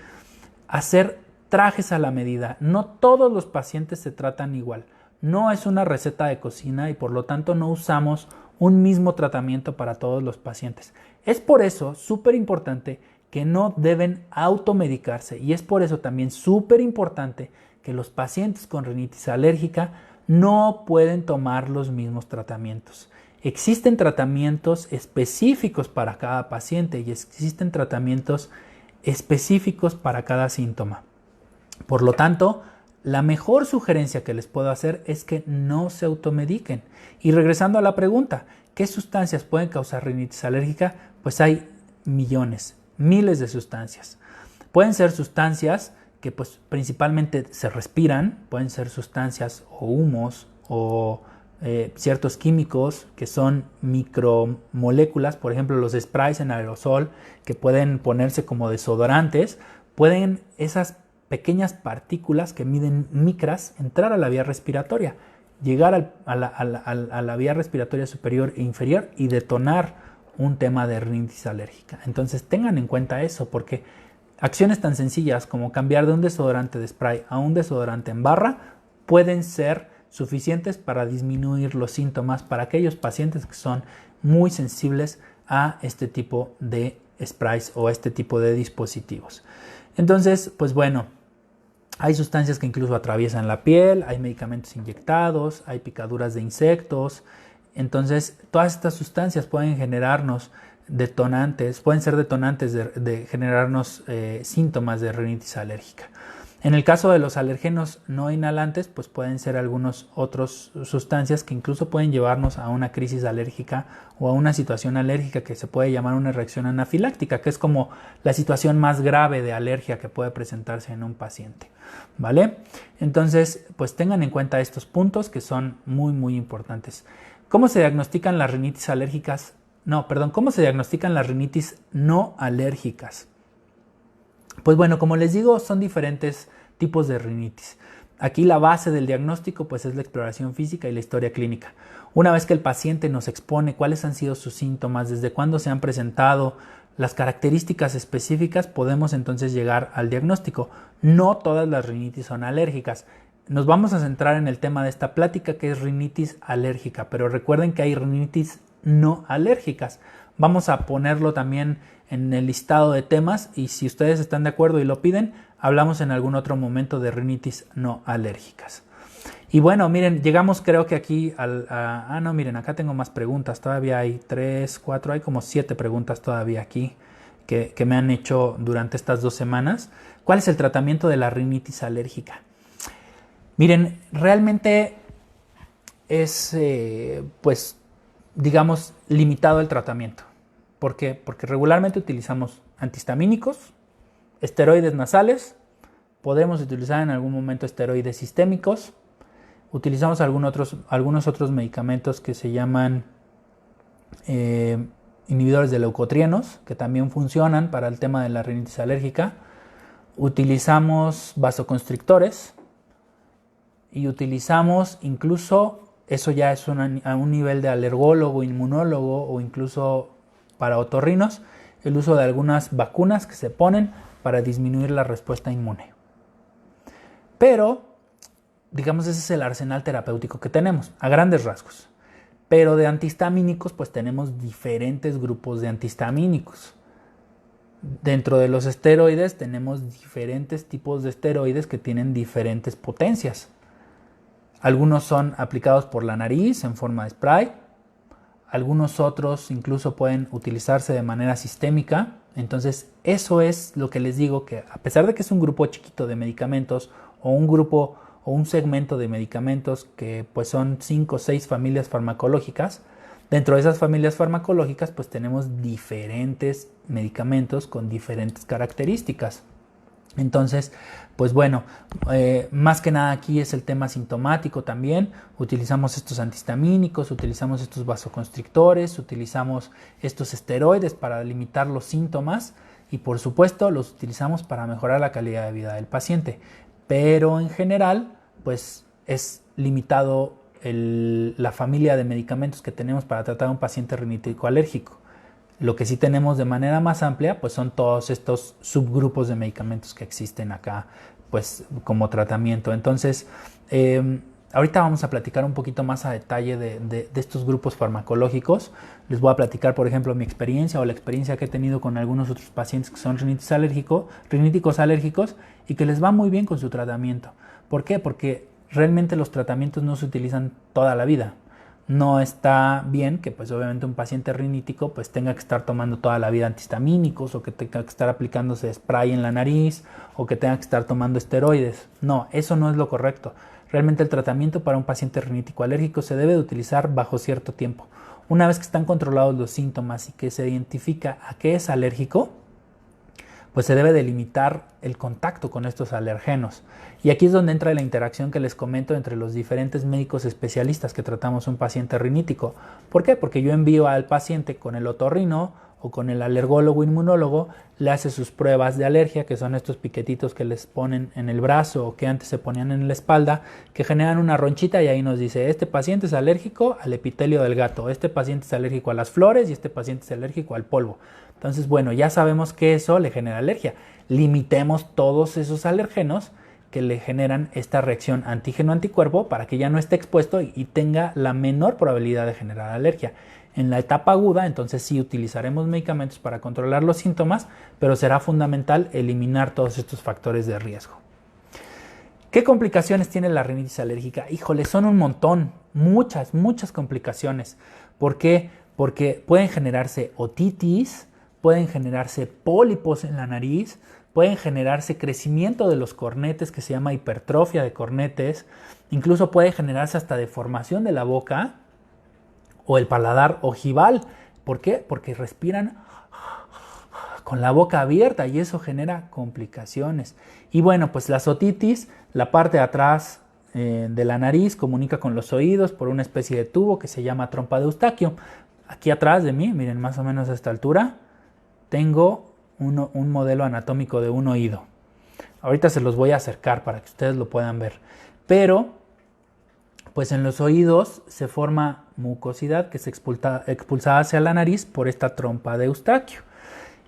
hacer trajes a la medida. No todos los pacientes se tratan igual. No es una receta de cocina y por lo tanto no usamos un mismo tratamiento para todos los pacientes. Es por eso súper importante que no deben automedicarse y es por eso también súper importante que los pacientes con rinitis alérgica no pueden tomar los mismos tratamientos. Existen tratamientos específicos para cada paciente y existen tratamientos específicos para cada síntoma. Por lo tanto, la mejor sugerencia que les puedo hacer es que no se automediquen. Y regresando a la pregunta, ¿qué sustancias pueden causar rinitis alérgica? Pues hay millones, miles de sustancias. Pueden ser sustancias que pues principalmente se respiran, pueden ser sustancias o humos o ciertos químicos que son micromoléculas, por ejemplo los sprays en aerosol que pueden ponerse como desodorantes, pueden esas pequeñas partículas que miden micras entrar a la vía respiratoria, llegar a la vía respiratoria superior e inferior y detonar un tema de rinitis alérgica. Entonces tengan en cuenta eso porque acciones tan sencillas como cambiar de un desodorante de spray a un desodorante en barra pueden ser suficientes para disminuir los síntomas para aquellos pacientes que son muy sensibles a este tipo de sprays o a este tipo de dispositivos. Entonces, pues bueno, hay sustancias que incluso atraviesan la piel, hay medicamentos inyectados, hay picaduras de insectos. Entonces, todas estas sustancias pueden generarnos detonantes, pueden ser detonantes de generarnos síntomas de rinitis alérgica. En el caso de los alérgenos no inhalantes, pues pueden ser algunas otras sustancias que incluso pueden llevarnos a una crisis alérgica o a una situación alérgica que se puede llamar una reacción anafiláctica, que es como la situación más grave de alergia que puede presentarse en un paciente, ¿vale? Entonces, pues tengan en cuenta estos puntos que son muy, muy importantes. ¿Cómo se diagnostican las rinitis alérgicas? ¿Cómo se diagnostican las rinitis no alérgicas? Pues bueno, como les digo, son diferentes tipos de rinitis. Aquí la base del diagnóstico pues es la exploración física y la historia clínica. Una vez que el paciente nos expone cuáles han sido sus síntomas, desde cuándo se han presentado, las características específicas, podemos entonces llegar al diagnóstico. No todas las rinitis son alérgicas. Nos vamos a centrar en el tema de esta plática que es rinitis alérgica, pero recuerden que hay rinitis no alérgicas. Vamos a ponerlo también en el listado de temas y si ustedes están de acuerdo y lo piden, hablamos en algún otro momento de rinitis no alérgicas. Y bueno, miren, llegamos creo que aquí no, miren, acá tengo más preguntas. Todavía hay 3, 4, hay como 7 preguntas todavía aquí que me han hecho durante estas 2 semanas. ¿Cuál es el tratamiento de la rinitis alérgica? Miren, realmente es, pues, digamos, limitado el tratamiento. ¿Por qué? Porque regularmente utilizamos antihistamínicos, esteroides nasales, podemos utilizar en algún momento esteroides sistémicos, utilizamos algunos otros medicamentos que se llaman inhibidores de leucotrienos, que también funcionan para el tema de la rinitis alérgica. Utilizamos vasoconstrictores y utilizamos incluso, eso ya es a un nivel de alergólogo, inmunólogo o incluso para otorrinos, el uso de algunas vacunas que se ponen para disminuir la respuesta inmune. Pero, digamos, ese es el arsenal terapéutico que tenemos, a grandes rasgos. Pero de antihistamínicos, pues tenemos diferentes grupos de antihistamínicos. Dentro de los esteroides tenemos diferentes tipos de esteroides que tienen diferentes potencias. Algunos son aplicados por la nariz en forma de spray. Algunos otros incluso pueden utilizarse de manera sistémica. Entonces, eso es lo que les digo, que a pesar de que es un grupo chiquito de medicamentos o un grupo o un segmento de medicamentos que pues son 5 o 6 familias farmacológicas, dentro de esas familias farmacológicas pues tenemos diferentes medicamentos con diferentes características. Entonces, pues bueno, más que nada aquí es el tema sintomático también. Utilizamos estos antihistamínicos, utilizamos estos vasoconstrictores, utilizamos estos esteroides para limitar los síntomas y por supuesto los utilizamos para mejorar la calidad de vida del paciente. Pero en general, pues es limitado la familia de medicamentos que tenemos para tratar a un paciente rinítico alérgico. Lo que sí tenemos de manera más amplia, pues son todos estos subgrupos de medicamentos que existen acá, pues como tratamiento. Entonces, ahorita vamos a platicar un poquito más a detalle de estos grupos farmacológicos. Les voy a platicar, por ejemplo, mi experiencia o la experiencia que he tenido con algunos otros pacientes que son riníticos alérgicos y que les va muy bien con su tratamiento. ¿Por qué? Porque realmente los tratamientos no se utilizan toda la vida. No está bien que pues obviamente un paciente rinítico pues tenga que estar tomando toda la vida antihistamínicos o que tenga que estar aplicándose spray en la nariz o que tenga que estar tomando esteroides. No, eso no es lo correcto. Realmente el tratamiento para un paciente rinítico alérgico se debe de utilizar bajo cierto tiempo. Una vez que están controlados los síntomas y que se identifica a qué es alérgico, pues se debe de limitar el contacto con estos alergenos. Y aquí es donde entra la interacción que les comento entre los diferentes médicos especialistas que tratamos un paciente rinítico. ¿Por qué? Porque yo envío al paciente con el otorrino o con el alergólogo inmunólogo, le hace sus pruebas de alergia, que son estos piquetitos que les ponen en el brazo o que antes se ponían en la espalda, que generan una ronchita y ahí nos dice, este paciente es alérgico al epitelio del gato, este paciente es alérgico a las flores y este paciente es alérgico al polvo. Entonces, bueno, ya sabemos que eso le genera alergia. Limitemos todos esos alergenos que le generan esta reacción antígeno-anticuerpo para que ya no esté expuesto y tenga la menor probabilidad de generar alergia. En la etapa aguda, entonces sí utilizaremos medicamentos para controlar los síntomas, pero será fundamental eliminar todos estos factores de riesgo. ¿Qué complicaciones tiene la rinitis alérgica? Híjole, son un montón, muchas complicaciones. ¿Por qué? Porque pueden generarse otitis, pueden generarse pólipos en la nariz, pueden generarse crecimiento de los cornetes que se llama hipertrofia de cornetes, incluso puede generarse hasta deformación de la boca o el paladar ojival. ¿Por qué? Porque respiran con la boca abierta y eso genera complicaciones. Y bueno, pues las otitis, la parte de atrás de la nariz comunica con los oídos por una especie de tubo que se llama trompa de Eustaquio. Aquí atrás de mí, miren más o menos a esta altura, tengo un modelo anatómico de un oído. Ahorita se los voy a acercar para que ustedes lo puedan ver. Pero, pues en los oídos se forma mucosidad que se expulsa hacia la nariz por esta trompa de Eustaquio.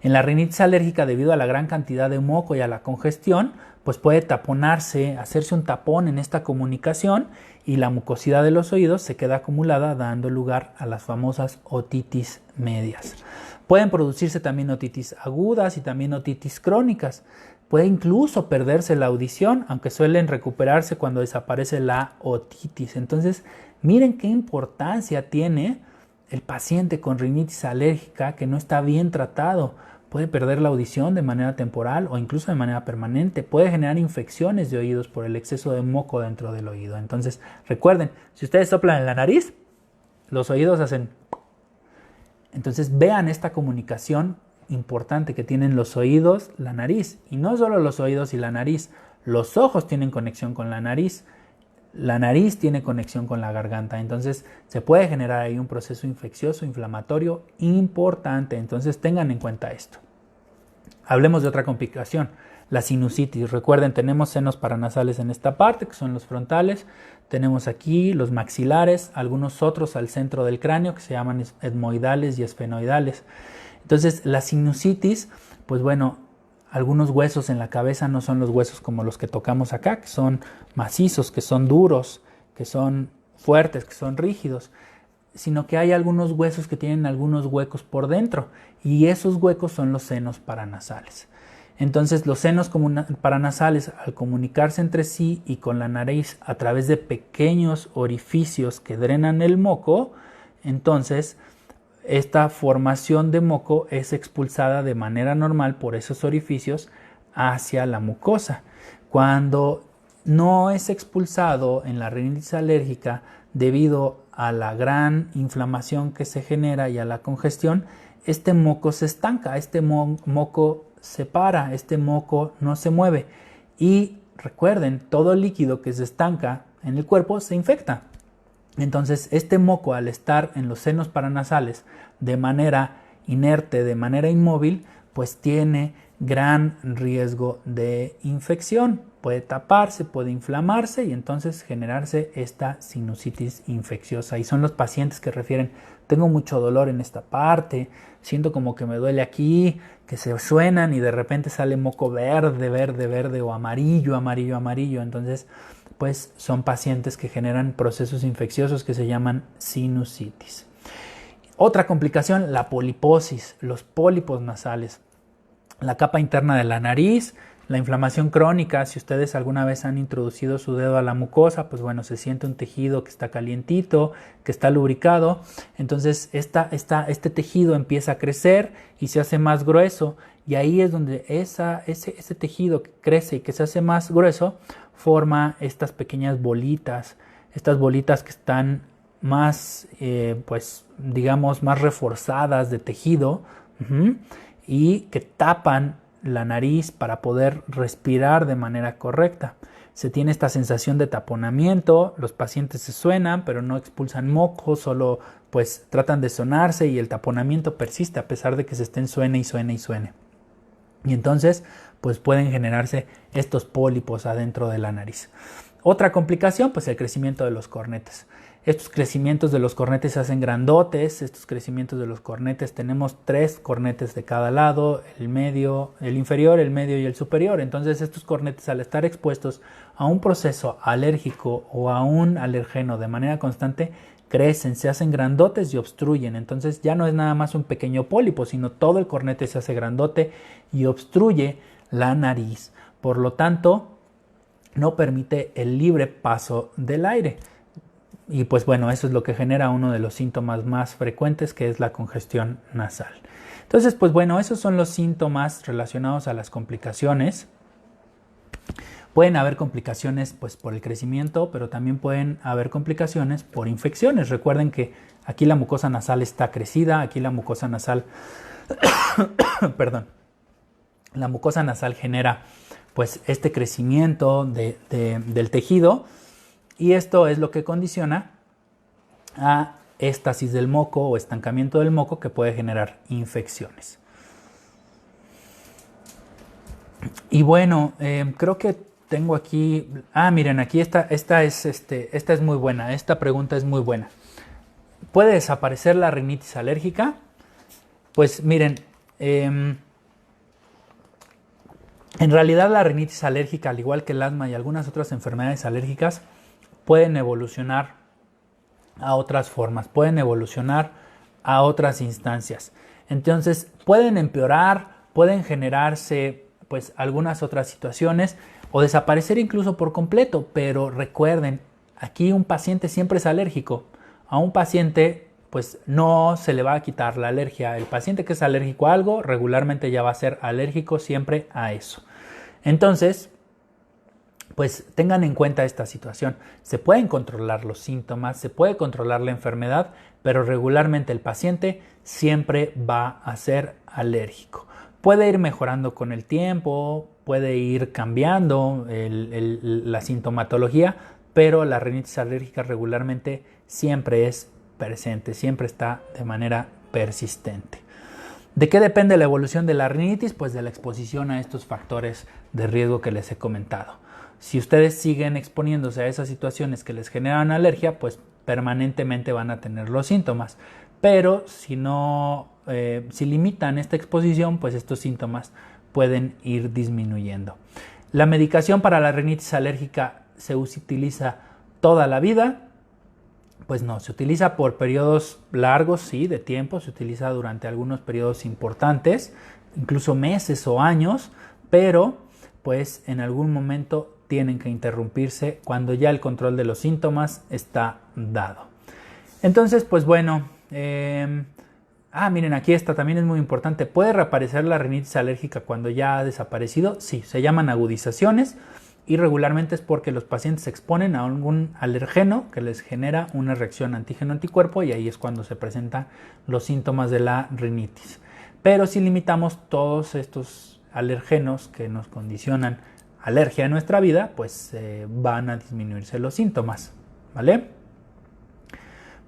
En la rinitis alérgica, debido a la gran cantidad de moco y a la congestión, pues puede taponarse, hacerse un tapón en esta comunicación y la mucosidad de los oídos se queda acumulada, dando lugar a las famosas otitis medias. Pueden producirse también otitis agudas y también otitis crónicas. Puede incluso perderse la audición, aunque suelen recuperarse cuando desaparece la otitis. Entonces, miren qué importancia tiene el paciente con rinitis alérgica que no está bien tratado. Puede perder la audición de manera temporal o incluso de manera permanente. Puede generar infecciones de oídos por el exceso de moco dentro del oído. Entonces, recuerden, si ustedes soplan en la nariz, los oídos hacen... Entonces, vean esta comunicación importante que tienen los oídos, la nariz. Y no solo los oídos y la nariz. Los ojos tienen conexión con la nariz tiene conexión con la garganta. Entonces, se puede generar ahí un proceso infeccioso, inflamatorio importante. Entonces, tengan en cuenta esto. Hablemos de otra complicación, la sinusitis. Recuerden, tenemos senos paranasales en esta parte, que son los frontales. Tenemos aquí los maxilares, algunos otros al centro del cráneo, que se llaman etmoidales y esfenoidales. Entonces, la sinusitis, pues bueno, algunos huesos en la cabeza no son los huesos como los que tocamos acá, que son macizos, que son duros, que son fuertes, que son rígidos, sino que hay algunos huesos que tienen algunos huecos por dentro y esos huecos son los senos paranasales. Entonces los senos paranasales, al comunicarse entre sí y con la nariz a través de pequeños orificios que drenan el moco, entonces esta formación de moco es expulsada de manera normal por esos orificios hacia la mucosa. Cuando no es expulsado en la rinitis alérgica debido a la gran inflamación que se genera y a la congestión, este moco se estanca, este moco se para, este moco no se mueve. Y recuerden, todo líquido que se estanca en el cuerpo se infecta. Entonces, este moco, al estar en los senos paranasales de manera inerte, de manera inmóvil, pues tiene gran riesgo de infección. Puede taparse, puede inflamarse y entonces generarse esta sinusitis infecciosa. Y son los pacientes que refieren, tengo mucho dolor en esta parte, siento como que me duele aquí, que se suenan y de repente sale moco verde, verde, verde o amarillo, amarillo, amarillo. Entonces, pues son pacientes que generan procesos infecciosos que se llaman sinusitis. Otra complicación, la poliposis, los pólipos nasales, la capa interna de la nariz, la inflamación crónica. Si ustedes alguna vez han introducido su dedo a la mucosa, pues bueno, se siente un tejido que está calientito, que está lubricado. Entonces este tejido empieza a crecer y se hace más grueso. Y ahí es donde ese tejido que crece y que se hace más grueso forma estas pequeñas bolitas. Estas bolitas que están más, pues digamos, más reforzadas de tejido y que tapan la nariz para poder respirar de manera correcta. Se tiene esta sensación de taponamiento, los pacientes se suenan pero no expulsan moco, solo pues tratan de sonarse y el taponamiento persiste a pesar de que se estén suene y suene y suene. Y entonces pues pueden generarse estos pólipos adentro de la nariz. Otra complicación, pues el crecimiento de los cornetes. Estos crecimientos de los cornetes se hacen grandotes. Estos crecimientos de los cornetes, tenemos 3 cornetes de cada lado, el medio, el inferior, el medio y el superior. Entonces estos cornetes, al estar expuestos a un proceso alérgico o a un alergeno de manera constante, crecen, se hacen grandotes y obstruyen. Entonces ya no es nada más un pequeño pólipo, sino todo el cornete se hace grandote y obstruye la nariz. Por lo tanto, no permite el libre paso del aire. Y pues bueno, eso es lo que genera uno de los síntomas más frecuentes, que es la congestión nasal. Entonces, pues bueno, esos son los síntomas relacionados a las complicaciones. Pueden haber complicaciones pues por el crecimiento, pero también pueden haber complicaciones por infecciones. Recuerden que aquí la mucosa nasal está crecida, aquí la mucosa nasal, perdón, la mucosa nasal genera pues este crecimiento del tejido. Y esto es lo que condiciona a éstasis del moco o estancamiento del moco, que puede generar infecciones. Y bueno, creo que tengo aquí... miren, aquí esta es muy buena. Esta pregunta es muy buena. ¿Puede desaparecer la rinitis alérgica? Pues miren, En realidad la rinitis alérgica, al igual que el asma y algunas otras enfermedades alérgicas, pueden evolucionar a otras formas, pueden evolucionar a otras instancias. Entonces pueden empeorar, pueden generarse pues algunas otras situaciones o desaparecer incluso por completo, pero recuerden, aquí un paciente siempre es alérgico. A un paciente pues no se le va a quitar la alergia. El paciente que es alérgico a algo regularmente ya va a ser alérgico siempre a eso. Entonces, pues tengan en cuenta esta situación. Se pueden controlar los síntomas, se puede controlar la enfermedad, pero regularmente el paciente siempre va a ser alérgico. Puede ir mejorando con el tiempo, puede ir cambiando la sintomatología, pero la rinitis alérgica regularmente siempre es presente, siempre está de manera persistente. ¿De qué depende la evolución de la rinitis? Pues de la exposición a estos factores de riesgo que les he comentado. Si ustedes siguen exponiéndose a esas situaciones que les generan alergia, pues permanentemente van a tener los síntomas. Pero si limitan esta exposición, pues estos síntomas pueden ir disminuyendo. La medicación para la rinitis alérgica se utiliza toda la vida. Pues no, se utiliza por periodos largos, sí, de tiempo, se utiliza durante algunos periodos importantes, incluso meses o años, pero pues en algún momento tienen que interrumpirse cuando ya el control de los síntomas está dado. Entonces, pues bueno, miren, aquí esta también es muy importante. ¿Puede reaparecer la rinitis alérgica cuando ya ha desaparecido? Sí, se llaman agudizaciones. Y regularmente es porque los pacientes se exponen a algún alergeno que les genera una reacción antígeno-anticuerpo y ahí es cuando se presentan los síntomas de la rinitis. Pero si limitamos todos estos alergenos que nos condicionan alergia en nuestra vida, pues van a disminuirse los síntomas, ¿vale?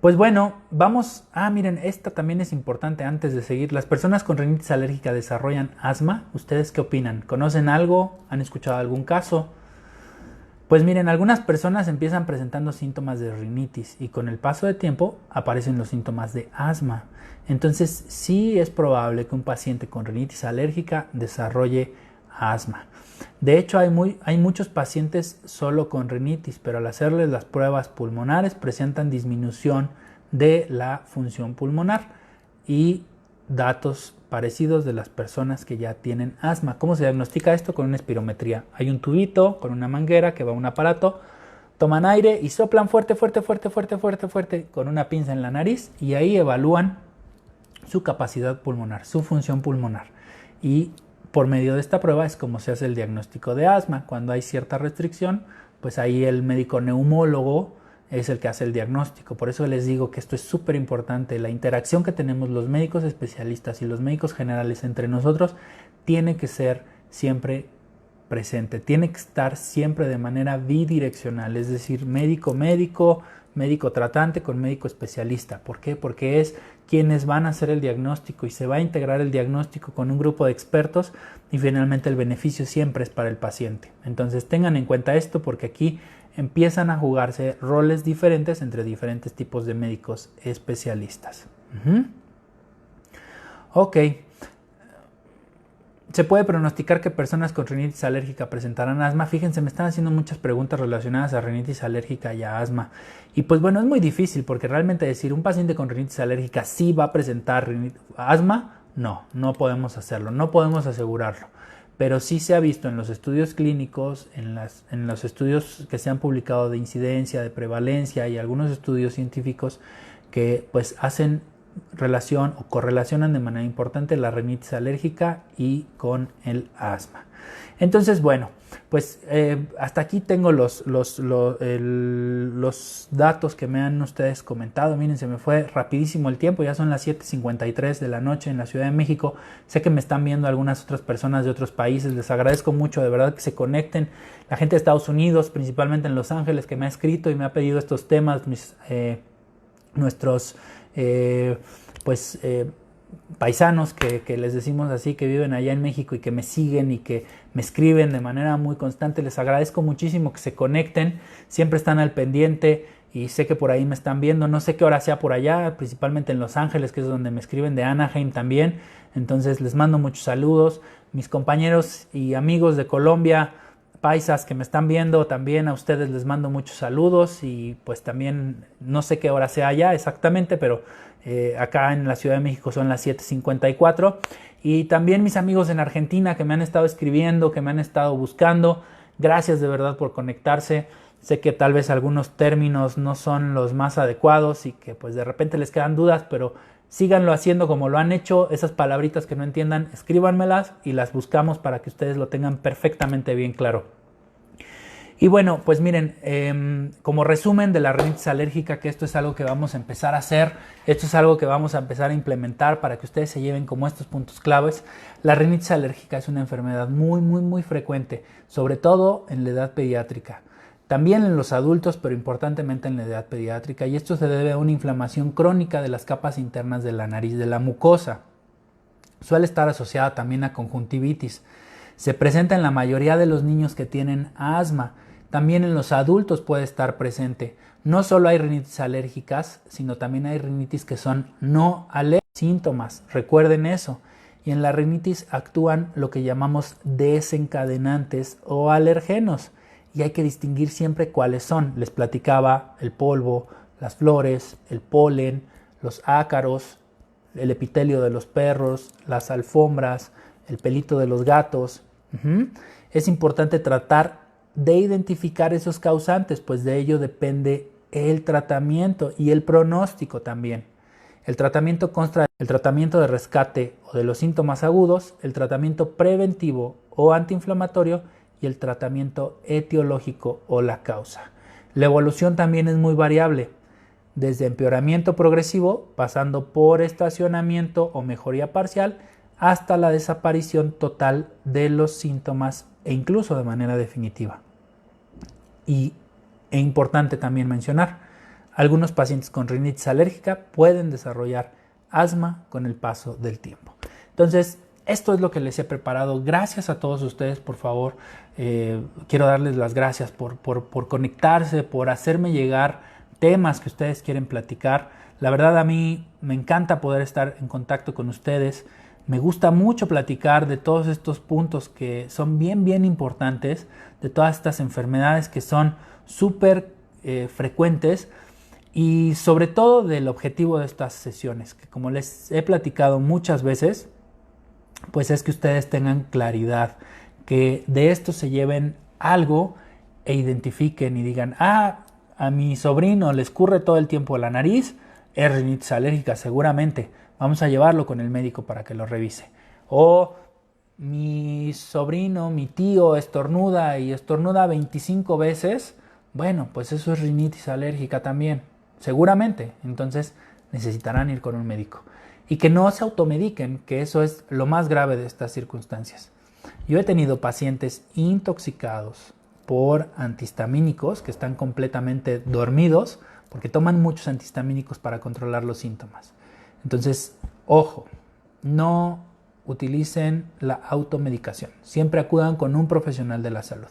Pues bueno, vamos... miren, esta también es importante antes de seguir. ¿Las personas con rinitis alérgica desarrollan asma? ¿Ustedes qué opinan? ¿Conocen algo? ¿Han escuchado algún caso? Pues miren, algunas personas empiezan presentando síntomas de rinitis y con el paso de tiempo aparecen los síntomas de asma. Entonces sí es probable que un paciente con rinitis alérgica desarrolle asma. De hecho hay muchos pacientes solo con rinitis, pero al hacerles las pruebas pulmonares presentan disminución de la función pulmonar y datos parecidos de las personas que ya tienen asma. ¿Cómo se diagnostica esto? Con una espirometría. Hay un tubito con una manguera que va a un aparato, toman aire y soplan fuerte, fuerte, fuerte, fuerte, fuerte, fuerte con una pinza en la nariz y ahí evalúan su capacidad pulmonar, su función pulmonar. Y por medio de esta prueba es como se hace el diagnóstico de asma. Cuando hay cierta restricción, pues ahí el médico neumólogo es el que hace el diagnóstico. Por eso les digo que esto es súper importante. La interacción que tenemos los médicos especialistas y los médicos generales entre nosotros tiene que ser siempre presente, tiene que estar siempre de manera bidireccional, es decir, médico tratante con médico especialista. ¿Por qué? Porque es quienes van a hacer el diagnóstico y se va a integrar el diagnóstico con un grupo de expertos y finalmente el beneficio siempre es para el paciente. Entonces tengan en cuenta esto porque aquí empiezan a jugarse roles diferentes entre diferentes tipos de médicos especialistas. Ok. ¿Se puede pronosticar que personas con rinitis alérgica presentarán asma? Fíjense, me están haciendo muchas preguntas relacionadas a rinitis alérgica y a asma. Y pues bueno, es muy difícil porque realmente decir un paciente con rinitis alérgica sí va a presentar asma, no podemos hacerlo, no podemos asegurarlo. Pero sí se ha visto en los estudios clínicos, en los estudios que se han publicado de incidencia, de prevalencia y algunos estudios científicos que pues hacen relación o correlacionan de manera importante la rinitis alérgica y con el asma. Entonces, bueno, pues hasta aquí tengo los datos que me han ustedes comentado. Miren, se me fue rapidísimo el tiempo, ya son las 7:53 de la noche en la Ciudad de México. Sé que me están viendo algunas otras personas de otros países, les agradezco mucho, de verdad que se conecten. La gente de Estados Unidos, principalmente en Los Ángeles, que me ha escrito y me ha pedido estos temas, nuestros paisanos que les decimos así, que viven allá en México y que me siguen y que me escriben de manera muy constante. Les agradezco muchísimo que se conecten, siempre están al pendiente. y sé que por ahí me están viendo, no sé qué hora sea por allá, principalmente en Los Ángeles, que es donde me escriben, de Anaheim también. Entonces les mando muchos saludos. Mis compañeros y amigos de Colombia, paisas que me están viendo, también a ustedes les mando muchos saludos, y pues también no sé qué hora sea allá exactamente, pero acá en la Ciudad de México son las 7:54. Y también mis amigos en Argentina que me han estado escribiendo, que me han estado buscando, gracias de verdad por conectarse. Sé que tal vez algunos términos no son los más adecuados y que pues de repente les quedan dudas, pero síganlo haciendo como lo han hecho. Esas palabritas que no entiendan, escríbanmelas y las buscamos para que ustedes lo tengan perfectamente bien claro. Y bueno, pues miren, como resumen de la rinitis alérgica, que esto es algo que vamos a empezar a hacer, esto es algo que vamos a empezar a implementar para que ustedes se lleven como estos puntos claves. La rinitis alérgica es una enfermedad muy frecuente, sobre todo en la edad pediátrica. También en los adultos, pero importantemente en la edad pediátrica, y esto se debe a una inflamación crónica de las capas internas de la nariz, de la mucosa. Suele estar asociada también a conjuntivitis. Se presenta en la mayoría de los niños que tienen asma. También en los adultos puede estar presente. No solo hay rinitis alérgicas, sino también hay rinitis que son no alérgicas. Síntomas, recuerden eso. Y en la rinitis actúan lo que llamamos desencadenantes o alergenos. Y hay que distinguir siempre cuáles son. Les platicaba el polvo, las flores, el polen, los ácaros, el epitelio de los perros, las alfombras, el pelito de los gatos. Es importante tratar de identificar esos causantes, pues de ello depende el tratamiento y el pronóstico también. El tratamiento consta del tratamiento de rescate o de los síntomas agudos, el tratamiento preventivo o antiinflamatorio y el tratamiento etiológico o la causa. La evolución también es muy variable, desde empeoramiento progresivo, pasando por estacionamiento o mejoría parcial, hasta la desaparición total de los síntomas e incluso de manera definitiva. Es importante también mencionar, algunos pacientes con rinitis alérgica pueden desarrollar asma con el paso del tiempo. Entonces, esto es lo que les he preparado. Gracias a todos ustedes, por favor. Quiero darles las gracias por conectarse, por hacerme llegar temas que ustedes quieren platicar. La verdad, a mí me encanta poder estar en contacto con ustedes. Me gusta mucho platicar de todos estos puntos que son bien importantes, de todas estas enfermedades que son súper frecuentes, y sobre todo del objetivo de estas sesiones, que como les he platicado muchas veces, pues es que ustedes tengan claridad, que de esto se lleven algo e identifiquen y digan, a mi sobrino le escurre todo el tiempo la nariz, es rinitis alérgica seguramente, vamos a llevarlo con el médico para que lo revise. O mi sobrino, mi tío estornuda 25 veces, bueno, pues eso es rinitis alérgica también, seguramente. Entonces necesitarán ir con un médico. Y que no se automediquen, que eso es lo más grave de estas circunstancias. Yo he tenido pacientes intoxicados por antihistamínicos que están completamente dormidos porque toman muchos antihistamínicos para controlar los síntomas. Entonces, ojo, no utilicen la automedicación. Siempre acudan con un profesional de la salud.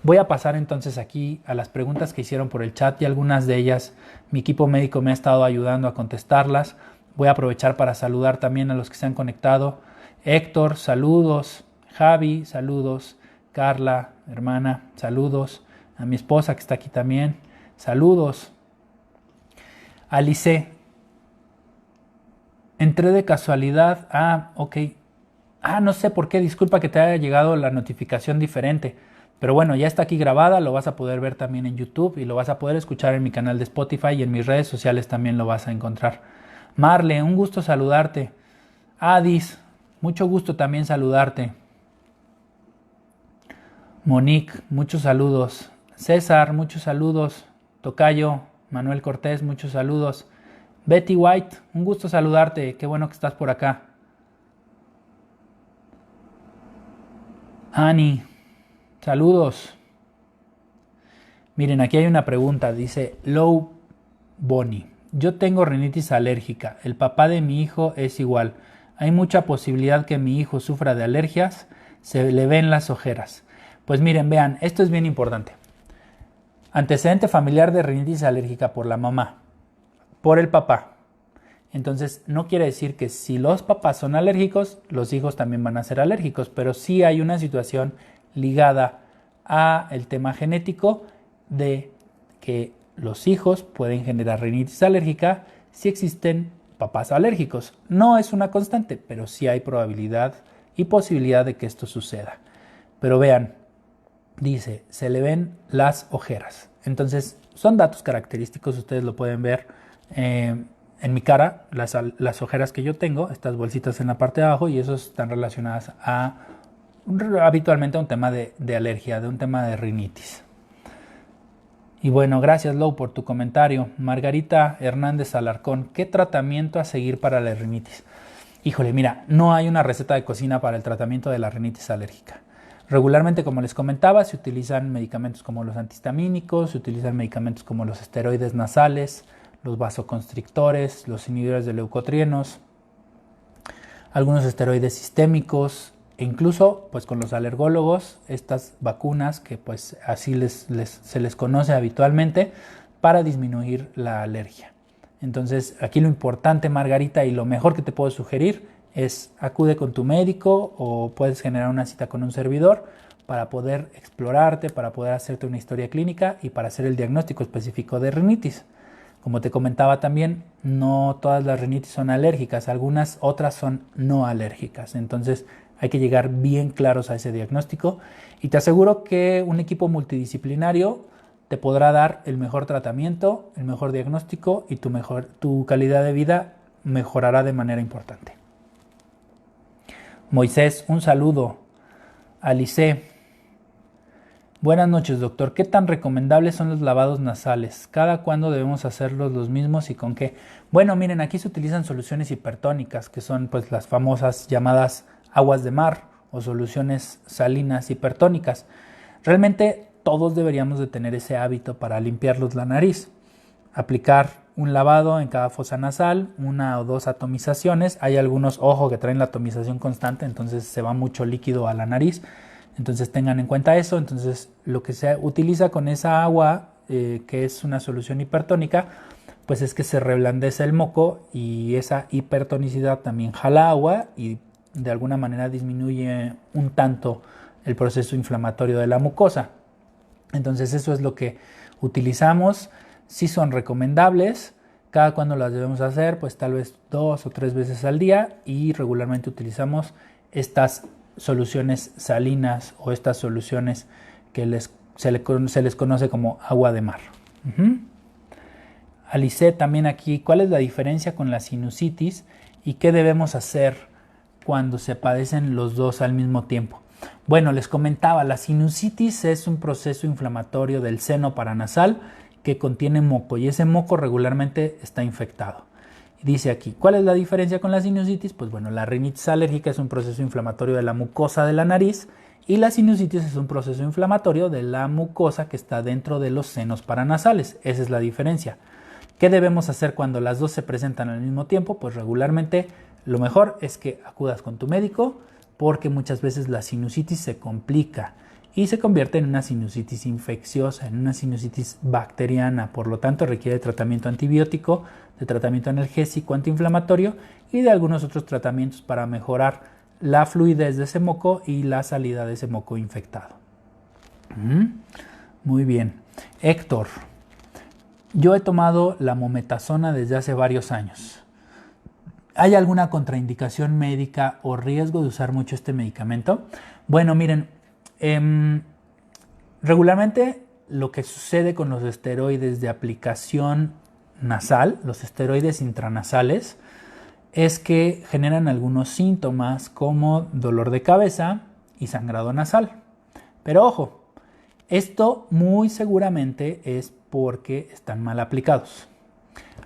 Voy a pasar entonces aquí a las preguntas que hicieron por el chat, y algunas de ellas mi equipo médico me ha estado ayudando a contestarlas. Voy a aprovechar para saludar también a los que se han conectado. Héctor, saludos. Javi, saludos. Carla, hermana, saludos. A mi esposa que está aquí también, saludos. Alice, entré de casualidad. Ok. No sé por qué, disculpa que te haya llegado la notificación diferente. Pero bueno, ya está aquí grabada, lo vas a poder ver también en YouTube y lo vas a poder escuchar en mi canal de Spotify, y en mis redes sociales también lo vas a encontrar. Marle, un gusto saludarte. Adis, mucho gusto también saludarte. Monique, muchos saludos. César, muchos saludos. Tocayo, Manuel Cortés, muchos saludos. Betty White, un gusto saludarte, qué bueno que estás por acá. Annie, saludos. Miren, aquí hay una pregunta, dice Low Bonnie. Yo tengo rinitis alérgica, el papá de mi hijo es igual. Hay mucha posibilidad que mi hijo sufra de alergias, se le ven las ojeras. Pues miren, vean, esto es bien importante. Antecedente familiar de rinitis alérgica por la mamá, por el papá. Entonces, no quiere decir que si los papás son alérgicos, los hijos también van a ser alérgicos, pero sí hay una situación ligada a el tema genético de que los hijos pueden generar rinitis alérgica si existen papás alérgicos. No es una constante, pero sí hay probabilidad y posibilidad de que esto suceda. Pero vean, dice, se le ven las ojeras. Entonces, son datos característicos, ustedes lo pueden ver en mi cara, las ojeras que yo tengo, estas bolsitas en la parte de abajo, y eso están relacionadas habitualmente a un tema de alergia, de un tema de rinitis. Y bueno, gracias Lou por tu comentario. Margarita Hernández Alarcón, ¿qué tratamiento a seguir para la rinitis? Híjole, mira, no hay una receta de cocina para el tratamiento de la rinitis alérgica. Regularmente, como les comentaba, se utilizan medicamentos como los antihistamínicos, se utilizan medicamentos como los esteroides nasales, los vasoconstrictores, los inhibidores de leucotrienos, algunos esteroides sistémicos, e incluso pues con los alergólogos, estas vacunas que pues así se les conoce habitualmente para disminuir la alergia. Entonces aquí lo importante, Margarita, y lo mejor que te puedo sugerir es acude con tu médico o puedes generar una cita con un servidor para poder explorarte, para poder hacerte una historia clínica y para hacer el diagnóstico específico de rinitis. Como te comentaba también, no todas las rinitis son alérgicas, algunas otras son no alérgicas. Entonces hay que llegar bien claros a ese diagnóstico y te aseguro que un equipo multidisciplinario te podrá dar el mejor tratamiento, el mejor diagnóstico y tu calidad de vida mejorará de manera importante. Moisés, un saludo. Alice, buenas noches doctor, ¿qué tan recomendables son los lavados nasales? ¿Cada cuándo debemos hacerlos los mismos y con qué? Bueno, miren, aquí se utilizan soluciones hipertónicas, que son pues las famosas llamadas aguas de mar o soluciones salinas hipertónicas. Realmente todos deberíamos de tener ese hábito para limpiarlos la nariz. Aplicar un lavado en cada fosa nasal, 1 o 2 atomizaciones. Hay algunos, ojo, que traen la atomización constante, entonces se va mucho líquido a la nariz. Entonces tengan en cuenta eso. Entonces lo que se utiliza con esa agua, que es una solución hipertónica, pues es que se reblandece el moco y esa hipertonicidad también jala agua y de alguna manera disminuye un tanto el proceso inflamatorio de la mucosa. Entonces eso es lo que utilizamos. Sí son recomendables. Cada cuando las debemos hacer, pues tal vez 2 o 3 veces al día, y regularmente utilizamos estas soluciones salinas o estas soluciones que se les conoce como agua de mar. Alice, también aquí, ¿cuál es la diferencia con la sinusitis y qué debemos hacer cuando se padecen los dos al mismo tiempo? Bueno, les comentaba, la sinusitis es un proceso inflamatorio del seno paranasal que contiene moco y ese moco regularmente está infectado. Dice aquí, ¿cuál es la diferencia con la sinusitis? Pues bueno, la rinitis alérgica es un proceso inflamatorio de la mucosa de la nariz y la sinusitis es un proceso inflamatorio de la mucosa que está dentro de los senos paranasales. Esa es la diferencia. ¿Qué debemos hacer cuando las dos se presentan al mismo tiempo? Pues regularmente lo mejor es que acudas con tu médico porque muchas veces la sinusitis se complica y se convierte en una sinusitis infecciosa, en una sinusitis bacteriana. Por lo tanto, requiere de tratamiento antibiótico, de tratamiento analgésico, antiinflamatorio y de algunos otros tratamientos para mejorar la fluidez de ese moco y la salida de ese moco infectado. Muy bien. Héctor, yo he tomado la mometasona desde hace varios años. ¿Hay alguna contraindicación médica o riesgo de usar mucho este medicamento? Bueno, miren, regularmente lo que sucede con los esteroides de aplicación nasal, los esteroides intranasales, es que generan algunos síntomas como dolor de cabeza y sangrado nasal. Pero ojo, esto muy seguramente es porque están mal aplicados.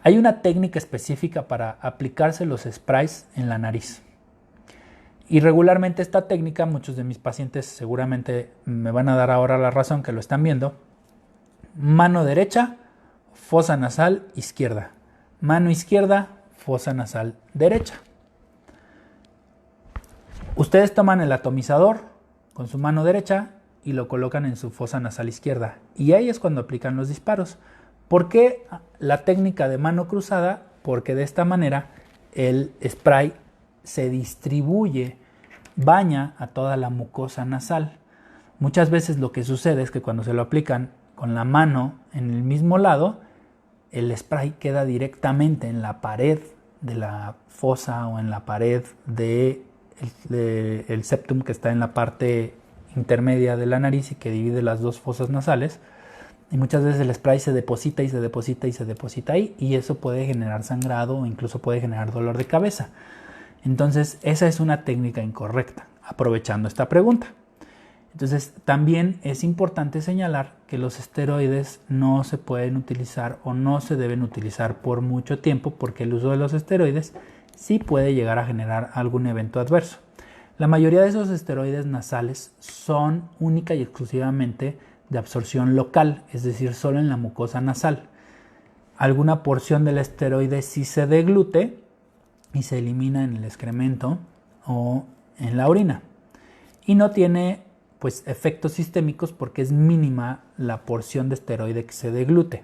Hay una técnica específica para aplicarse los sprays en la nariz. Y regularmente esta técnica, muchos de mis pacientes seguramente me van a dar ahora la razón que lo están viendo. Mano derecha, fosa nasal izquierda. Mano izquierda, fosa nasal derecha. Ustedes toman el atomizador con su mano derecha y lo colocan en su fosa nasal izquierda. Y ahí es cuando aplican los disparos. ¿Por qué la técnica de mano cruzada? Porque de esta manera el spray se distribuye, baña a toda la mucosa nasal. Muchas veces lo que sucede es que cuando se lo aplican con la mano en el mismo lado, el spray queda directamente en la pared de la fosa o en la pared del septum, que está en la parte intermedia de la nariz y que divide las dos fosas nasales. Y muchas veces el spray se deposita y se deposita y se deposita ahí, y eso puede generar sangrado o incluso puede generar dolor de cabeza. Entonces esa es una técnica incorrecta, aprovechando esta pregunta. Entonces también es importante señalar que los esteroides no se pueden utilizar o no se deben utilizar por mucho tiempo, porque el uso de los esteroides sí puede llegar a generar algún evento adverso. La mayoría de esos esteroides nasales son única y exclusivamente de absorción local, es decir, solo en la mucosa nasal. Alguna porción del esteroide sí se deglute y se elimina en el excremento o en la orina. Y no tiene efectos sistémicos porque es mínima la porción de esteroide que se deglute.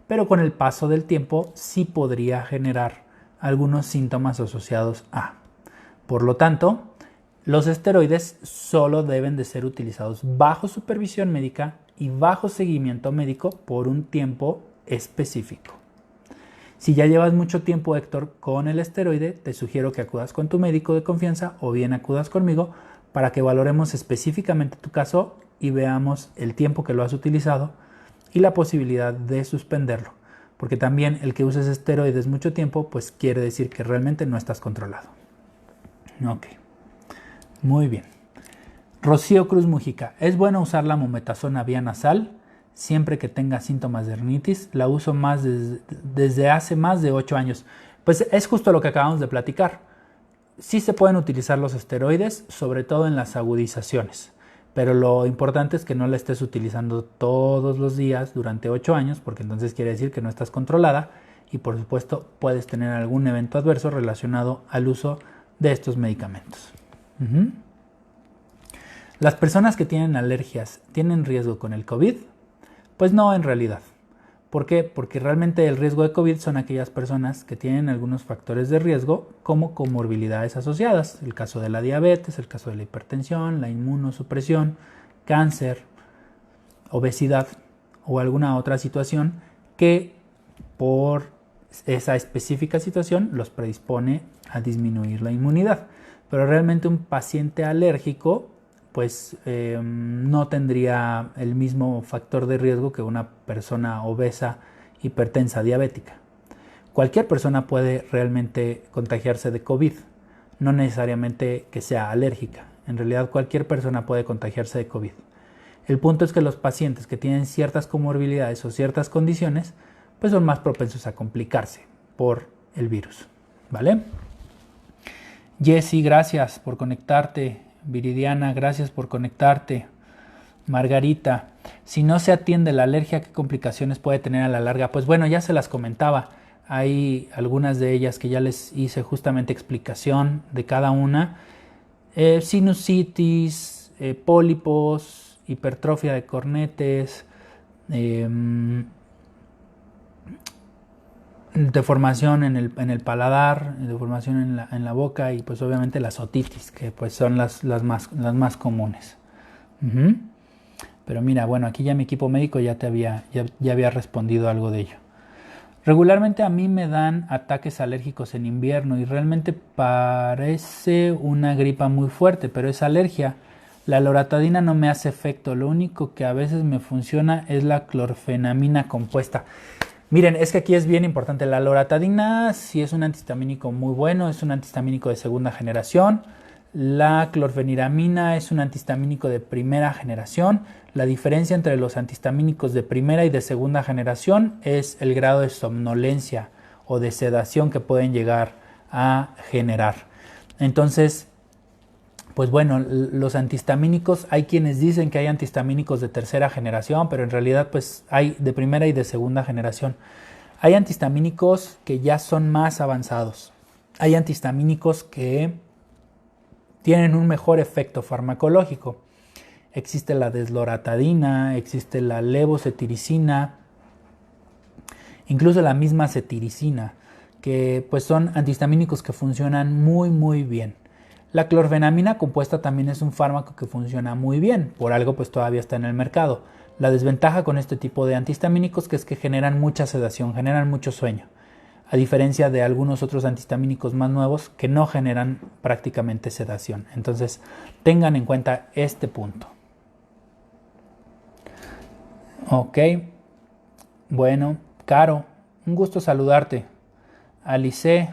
Pero con el paso del tiempo sí podría generar algunos síntomas asociados a. Por lo tanto, los esteroides solo deben de ser utilizados bajo supervisión médica y bajo seguimiento médico por un tiempo específico. Si ya llevas mucho tiempo, Héctor, con el esteroide, te sugiero que acudas con tu médico de confianza o bien acudas conmigo para que valoremos específicamente tu caso y veamos el tiempo que lo has utilizado y la posibilidad de suspenderlo. Porque también el que uses esteroides mucho tiempo, pues quiere decir que realmente no estás controlado. Ok, muy bien. Rocío Cruz Mujica, ¿es bueno usar la mometasona vía nasal siempre que tenga síntomas de rinitis? La uso desde hace más de 8 años. Pues es justo lo que acabamos de platicar. Sí se pueden utilizar los esteroides, sobre todo en las agudizaciones, pero lo importante es que no la estés utilizando todos los días durante 8 años, porque entonces quiere decir que no estás controlada y por supuesto puedes tener algún evento adverso relacionado al uso de estos medicamentos. ¿Las personas que tienen alergias tienen riesgo con el COVID? Pues no, en realidad. ¿Por qué? Porque realmente el riesgo de COVID son aquellas personas que tienen algunos factores de riesgo como comorbilidades asociadas. El caso de la diabetes, el caso de la hipertensión, la inmunosupresión, cáncer, obesidad o alguna otra situación que por esa específica situación los predispone a disminuir la inmunidad. Pero realmente un paciente alérgico no tendría el mismo factor de riesgo que una persona obesa, hipertensa, diabética. Cualquier persona puede realmente contagiarse de COVID, no necesariamente que sea alérgica. En realidad cualquier persona puede contagiarse de COVID. El punto es que los pacientes que tienen ciertas comorbilidades o ciertas condiciones, pues son más propensos a complicarse por el virus, ¿vale? Jessy, gracias por conectarte. Viridiana, gracias por conectarte. Margarita, si no se atiende la alergia, ¿qué complicaciones puede tener a la larga? Pues bueno, ya se las comentaba. Hay algunas de ellas que ya les hice justamente explicación de cada una. Sinusitis, pólipos, hipertrofia de cornetes, deformación en el paladar, deformación en la boca y pues obviamente las otitis, que pues son las más comunes. Pero mira, bueno, aquí ya mi equipo médico ya había respondido algo de ello. Regularmente a mí me dan ataques alérgicos en invierno y realmente parece una gripa muy fuerte, pero es alergia. La loratadina no me hace efecto, lo único que a veces me funciona es la clorfenamina compuesta. Miren, es que aquí es bien importante. La loratadina sí es un antihistamínico muy bueno, es un antihistamínico de segunda generación. La clorfeniramina es un antihistamínico de primera generación. La diferencia entre los antihistamínicos de primera y de segunda generación es el grado de somnolencia o de sedación que pueden llegar a generar. Entonces, pues bueno, los antihistamínicos, hay quienes dicen que hay antihistamínicos de tercera generación, pero en realidad pues hay de primera y de segunda generación. Hay antihistamínicos que ya son más avanzados. Hay antihistamínicos que tienen un mejor efecto farmacológico. existe la desloratadina, existe la levocetiricina, incluso la misma cetiricina, que pues son antihistamínicos que funcionan muy bien. La clorfenamina compuesta también es un fármaco que funciona muy bien, por algo pues todavía está en el mercado. La desventaja con este tipo de antihistamínicos que es que generan mucha sedación, generan mucho sueño, a diferencia de algunos otros antihistamínicos más nuevos que no generan prácticamente sedación. Entonces tengan en cuenta este punto. Ok, bueno, Caro, un gusto saludarte. Alice.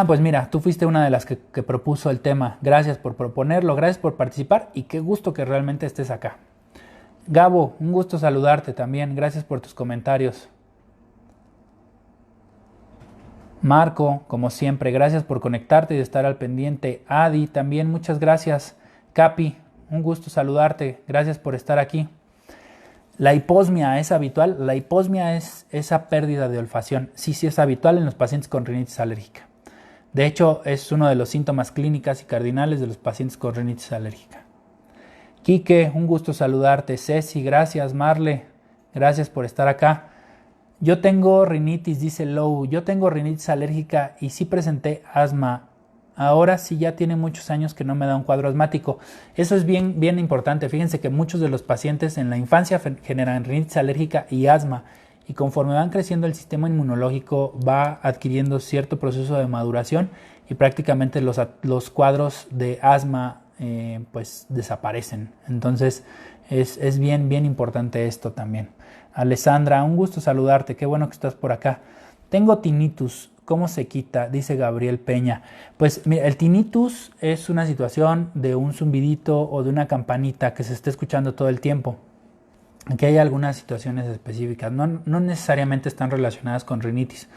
Pues mira, tú fuiste una de las que propuso el tema. Gracias por proponerlo, gracias por participar y qué gusto que realmente estés acá. Gabo, un gusto saludarte también. Gracias por tus comentarios. Marco, como siempre, gracias por conectarte y de estar al pendiente. Adi, también muchas gracias. Capi, un gusto saludarte. Gracias por estar aquí. La hiposmia es habitual. La hiposmia es esa pérdida de olfacción. Sí es habitual en los pacientes con rinitis alérgica. De hecho, es uno de los síntomas clínicos y cardinales de los pacientes con rinitis alérgica. Quique, un gusto saludarte. Ceci, gracias. Marle, gracias por estar acá. Yo tengo rinitis, dice Lou. Yo tengo rinitis alérgica y sí presenté asma. Ahora sí ya tiene muchos años que no me da un cuadro asmático. Eso es bien importante. Fíjense que muchos de los pacientes en la infancia generan rinitis alérgica y asma. Y conforme van creciendo el sistema inmunológico va adquiriendo cierto proceso de maduración y prácticamente los cuadros de asma pues desaparecen. Entonces es bien importante esto también. Alessandra, un gusto saludarte, qué bueno que estás por acá. Tengo tinnitus, ¿cómo se quita? Dice Gabriel Peña. Pues mira, el tinnitus es una situación de un zumbidito o de una campanita que se está escuchando todo el tiempo. Aquí hay algunas situaciones específicas, no necesariamente están relacionadas con rinitis.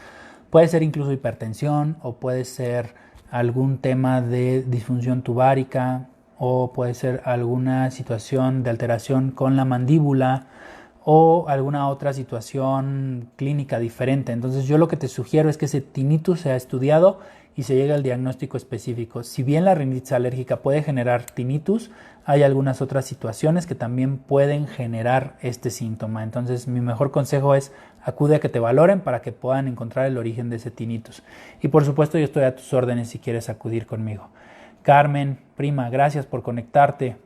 Puede ser incluso hipertensión o puede ser algún tema de disfunción tubárica o puede ser alguna situación de alteración con la mandíbula o alguna otra situación clínica diferente. Entonces yo lo que te sugiero es que ese tinnitus sea estudiado y se llegue al diagnóstico específico. Si bien la rinitis alérgica puede generar tinnitus, hay algunas otras situaciones que también pueden generar este síntoma. Entonces mi mejor consejo es acude a que te valoren para que puedan encontrar el origen de ese tinnitus. Y por supuesto yo estoy a tus órdenes si quieres acudir conmigo. Carmen, prima, gracias por conectarte.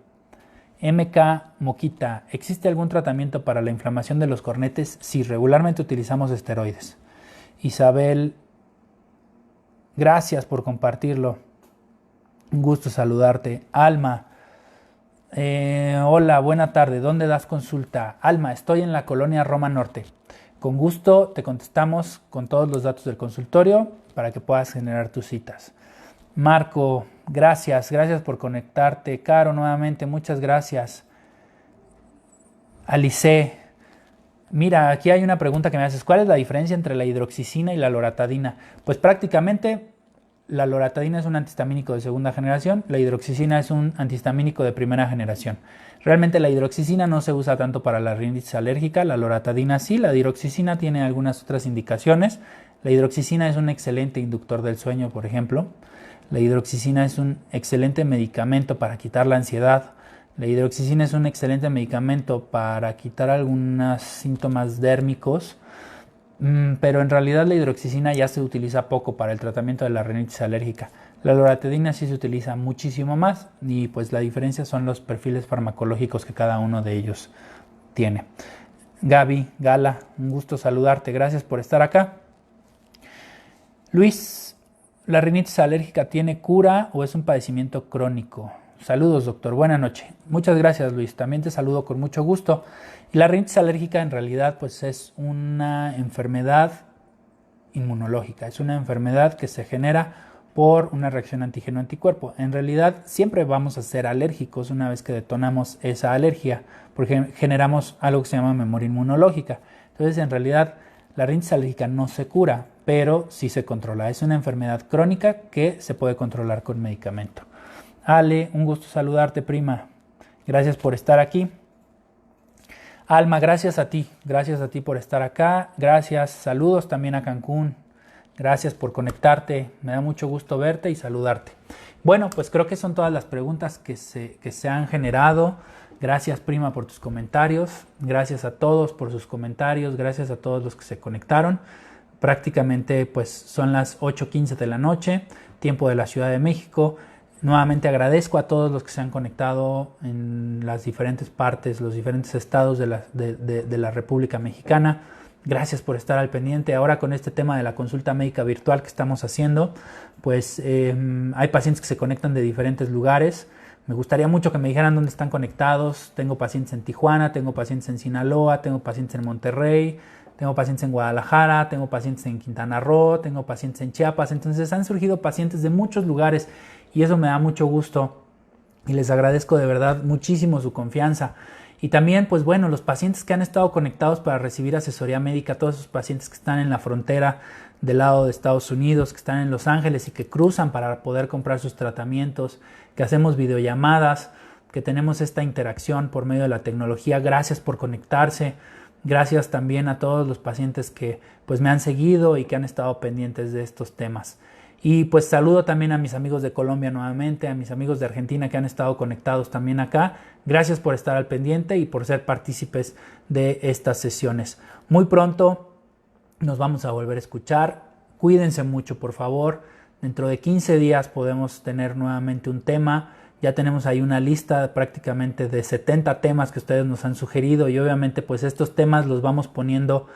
MK Moquita, ¿existe algún tratamiento para la inflamación de los cornetes? Sí, regularmente utilizamos esteroides. Isabel, gracias por compartirlo. Un gusto saludarte. Alma, hola, buena tarde. ¿Dónde das consulta? Alma, estoy en la colonia Roma Norte. Con gusto te contestamos con todos los datos del consultorio para que puedas generar tus citas. Marco, gracias por conectarte. Caro, nuevamente, muchas gracias. Alice, mira, aquí hay una pregunta que me haces. ¿Cuál es la diferencia entre la hidroxicina y la loratadina? Pues prácticamente la loratadina es un antihistamínico de segunda generación, la hidroxicina es un antihistamínico de primera generación. Realmente la hidroxicina no se usa tanto para la rinitis alérgica, la loratadina sí, la hidroxicina tiene algunas otras indicaciones. La hidroxicina es un excelente inductor del sueño, por ejemplo. La hidroxicina es un excelente medicamento para quitar la ansiedad. La hidroxicina es un excelente medicamento para quitar algunos síntomas dérmicos, pero en realidad la hidroxicina ya se utiliza poco para el tratamiento de la rinitis alérgica. La loratadina sí se utiliza muchísimo más y pues la diferencia son los perfiles farmacológicos que cada uno de ellos tiene. Gaby, Gala, un gusto saludarte, gracias por estar acá. Luis, ¿la rinitis alérgica tiene cura o es un padecimiento crónico? Saludos, doctor. Buenas noches. Muchas gracias, Luis. También te saludo con mucho gusto. Y la rinitis alérgica en realidad pues es una enfermedad inmunológica. Es una enfermedad que se genera por una reacción antígeno-anticuerpo. En realidad siempre vamos a ser alérgicos una vez que detonamos esa alergia porque generamos algo que se llama memoria inmunológica. Entonces en realidad la rinitis alérgica no se cura, pero sí se controla. Es una enfermedad crónica que se puede controlar con medicamento. Ale, un gusto saludarte, prima. Gracias por estar aquí. Alma, gracias a ti por estar acá. Gracias, saludos también a Cancún. Gracias por conectarte. Me da mucho gusto verte y saludarte. Bueno, pues creo que son todas las preguntas que se han generado. Gracias, Prima, por tus comentarios. Gracias a todos por sus comentarios. Gracias a todos los que se conectaron. Prácticamente pues son las 8:15 de la noche, tiempo de la Ciudad de México. Nuevamente agradezco a todos los que se han conectado en las diferentes partes, los diferentes estados de la República Mexicana. Gracias por estar al pendiente. Ahora con este tema de la consulta médica virtual que estamos haciendo, pues hay pacientes que se conectan de diferentes lugares. Me gustaría mucho que me dijeran dónde están conectados. Tengo pacientes en Tijuana, tengo pacientes en Sinaloa, tengo pacientes en Monterrey, tengo pacientes en Guadalajara, tengo pacientes en Quintana Roo, tengo pacientes en Chiapas. Entonces han surgido pacientes de muchos lugares y eso me da mucho gusto y les agradezco de verdad muchísimo su confianza. Y también, pues bueno, los pacientes que han estado conectados para recibir asesoría médica, todos esos pacientes que están en la frontera del lado de Estados Unidos, que están en Los Ángeles y que cruzan para poder comprar sus tratamientos, que hacemos videollamadas, que tenemos esta interacción por medio de la tecnología. Gracias por conectarse. Gracias también a todos los pacientes que pues me han seguido y que han estado pendientes de estos temas. Y pues saludo también a mis amigos de Colombia nuevamente, a mis amigos de Argentina que han estado conectados también acá. Gracias por estar al pendiente y por ser partícipes de estas sesiones. Muy pronto nos vamos a volver a escuchar. Cuídense mucho, por favor. Dentro de 15 días podemos tener nuevamente un tema. Ya tenemos ahí una lista prácticamente de 70 temas que ustedes nos han sugerido y obviamente pues estos temas los vamos poniendo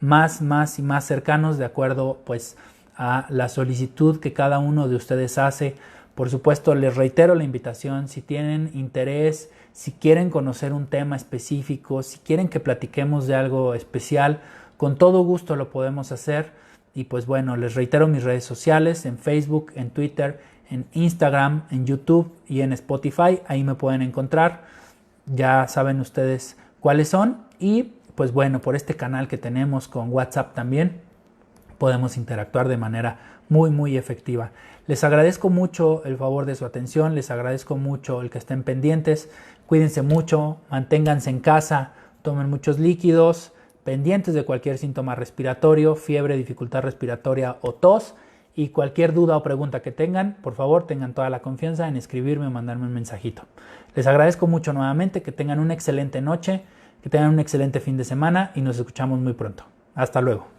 más y más cercanos de acuerdo pues a la solicitud que cada uno de ustedes hace. Por supuesto, les reitero la invitación, si tienen interés, si quieren conocer un tema específico, si quieren que platiquemos de algo especial, con todo gusto lo podemos hacer. Y pues bueno, les reitero mis redes sociales, en Facebook, en Twitter, en Instagram, en YouTube y en Spotify. Ahí me pueden encontrar. Ya saben ustedes cuáles son. Y pues bueno, por este canal que tenemos con WhatsApp también, podemos interactuar de manera muy efectiva. Les agradezco mucho el favor de su atención, les agradezco mucho el que estén pendientes, cuídense mucho, manténganse en casa, tomen muchos líquidos, pendientes de cualquier síntoma respiratorio, fiebre, dificultad respiratoria o tos, y cualquier duda o pregunta que tengan, por favor tengan toda la confianza en escribirme o mandarme un mensajito. Les agradezco mucho nuevamente, que tengan una excelente noche, que tengan un excelente fin de semana y nos escuchamos muy pronto. Hasta luego.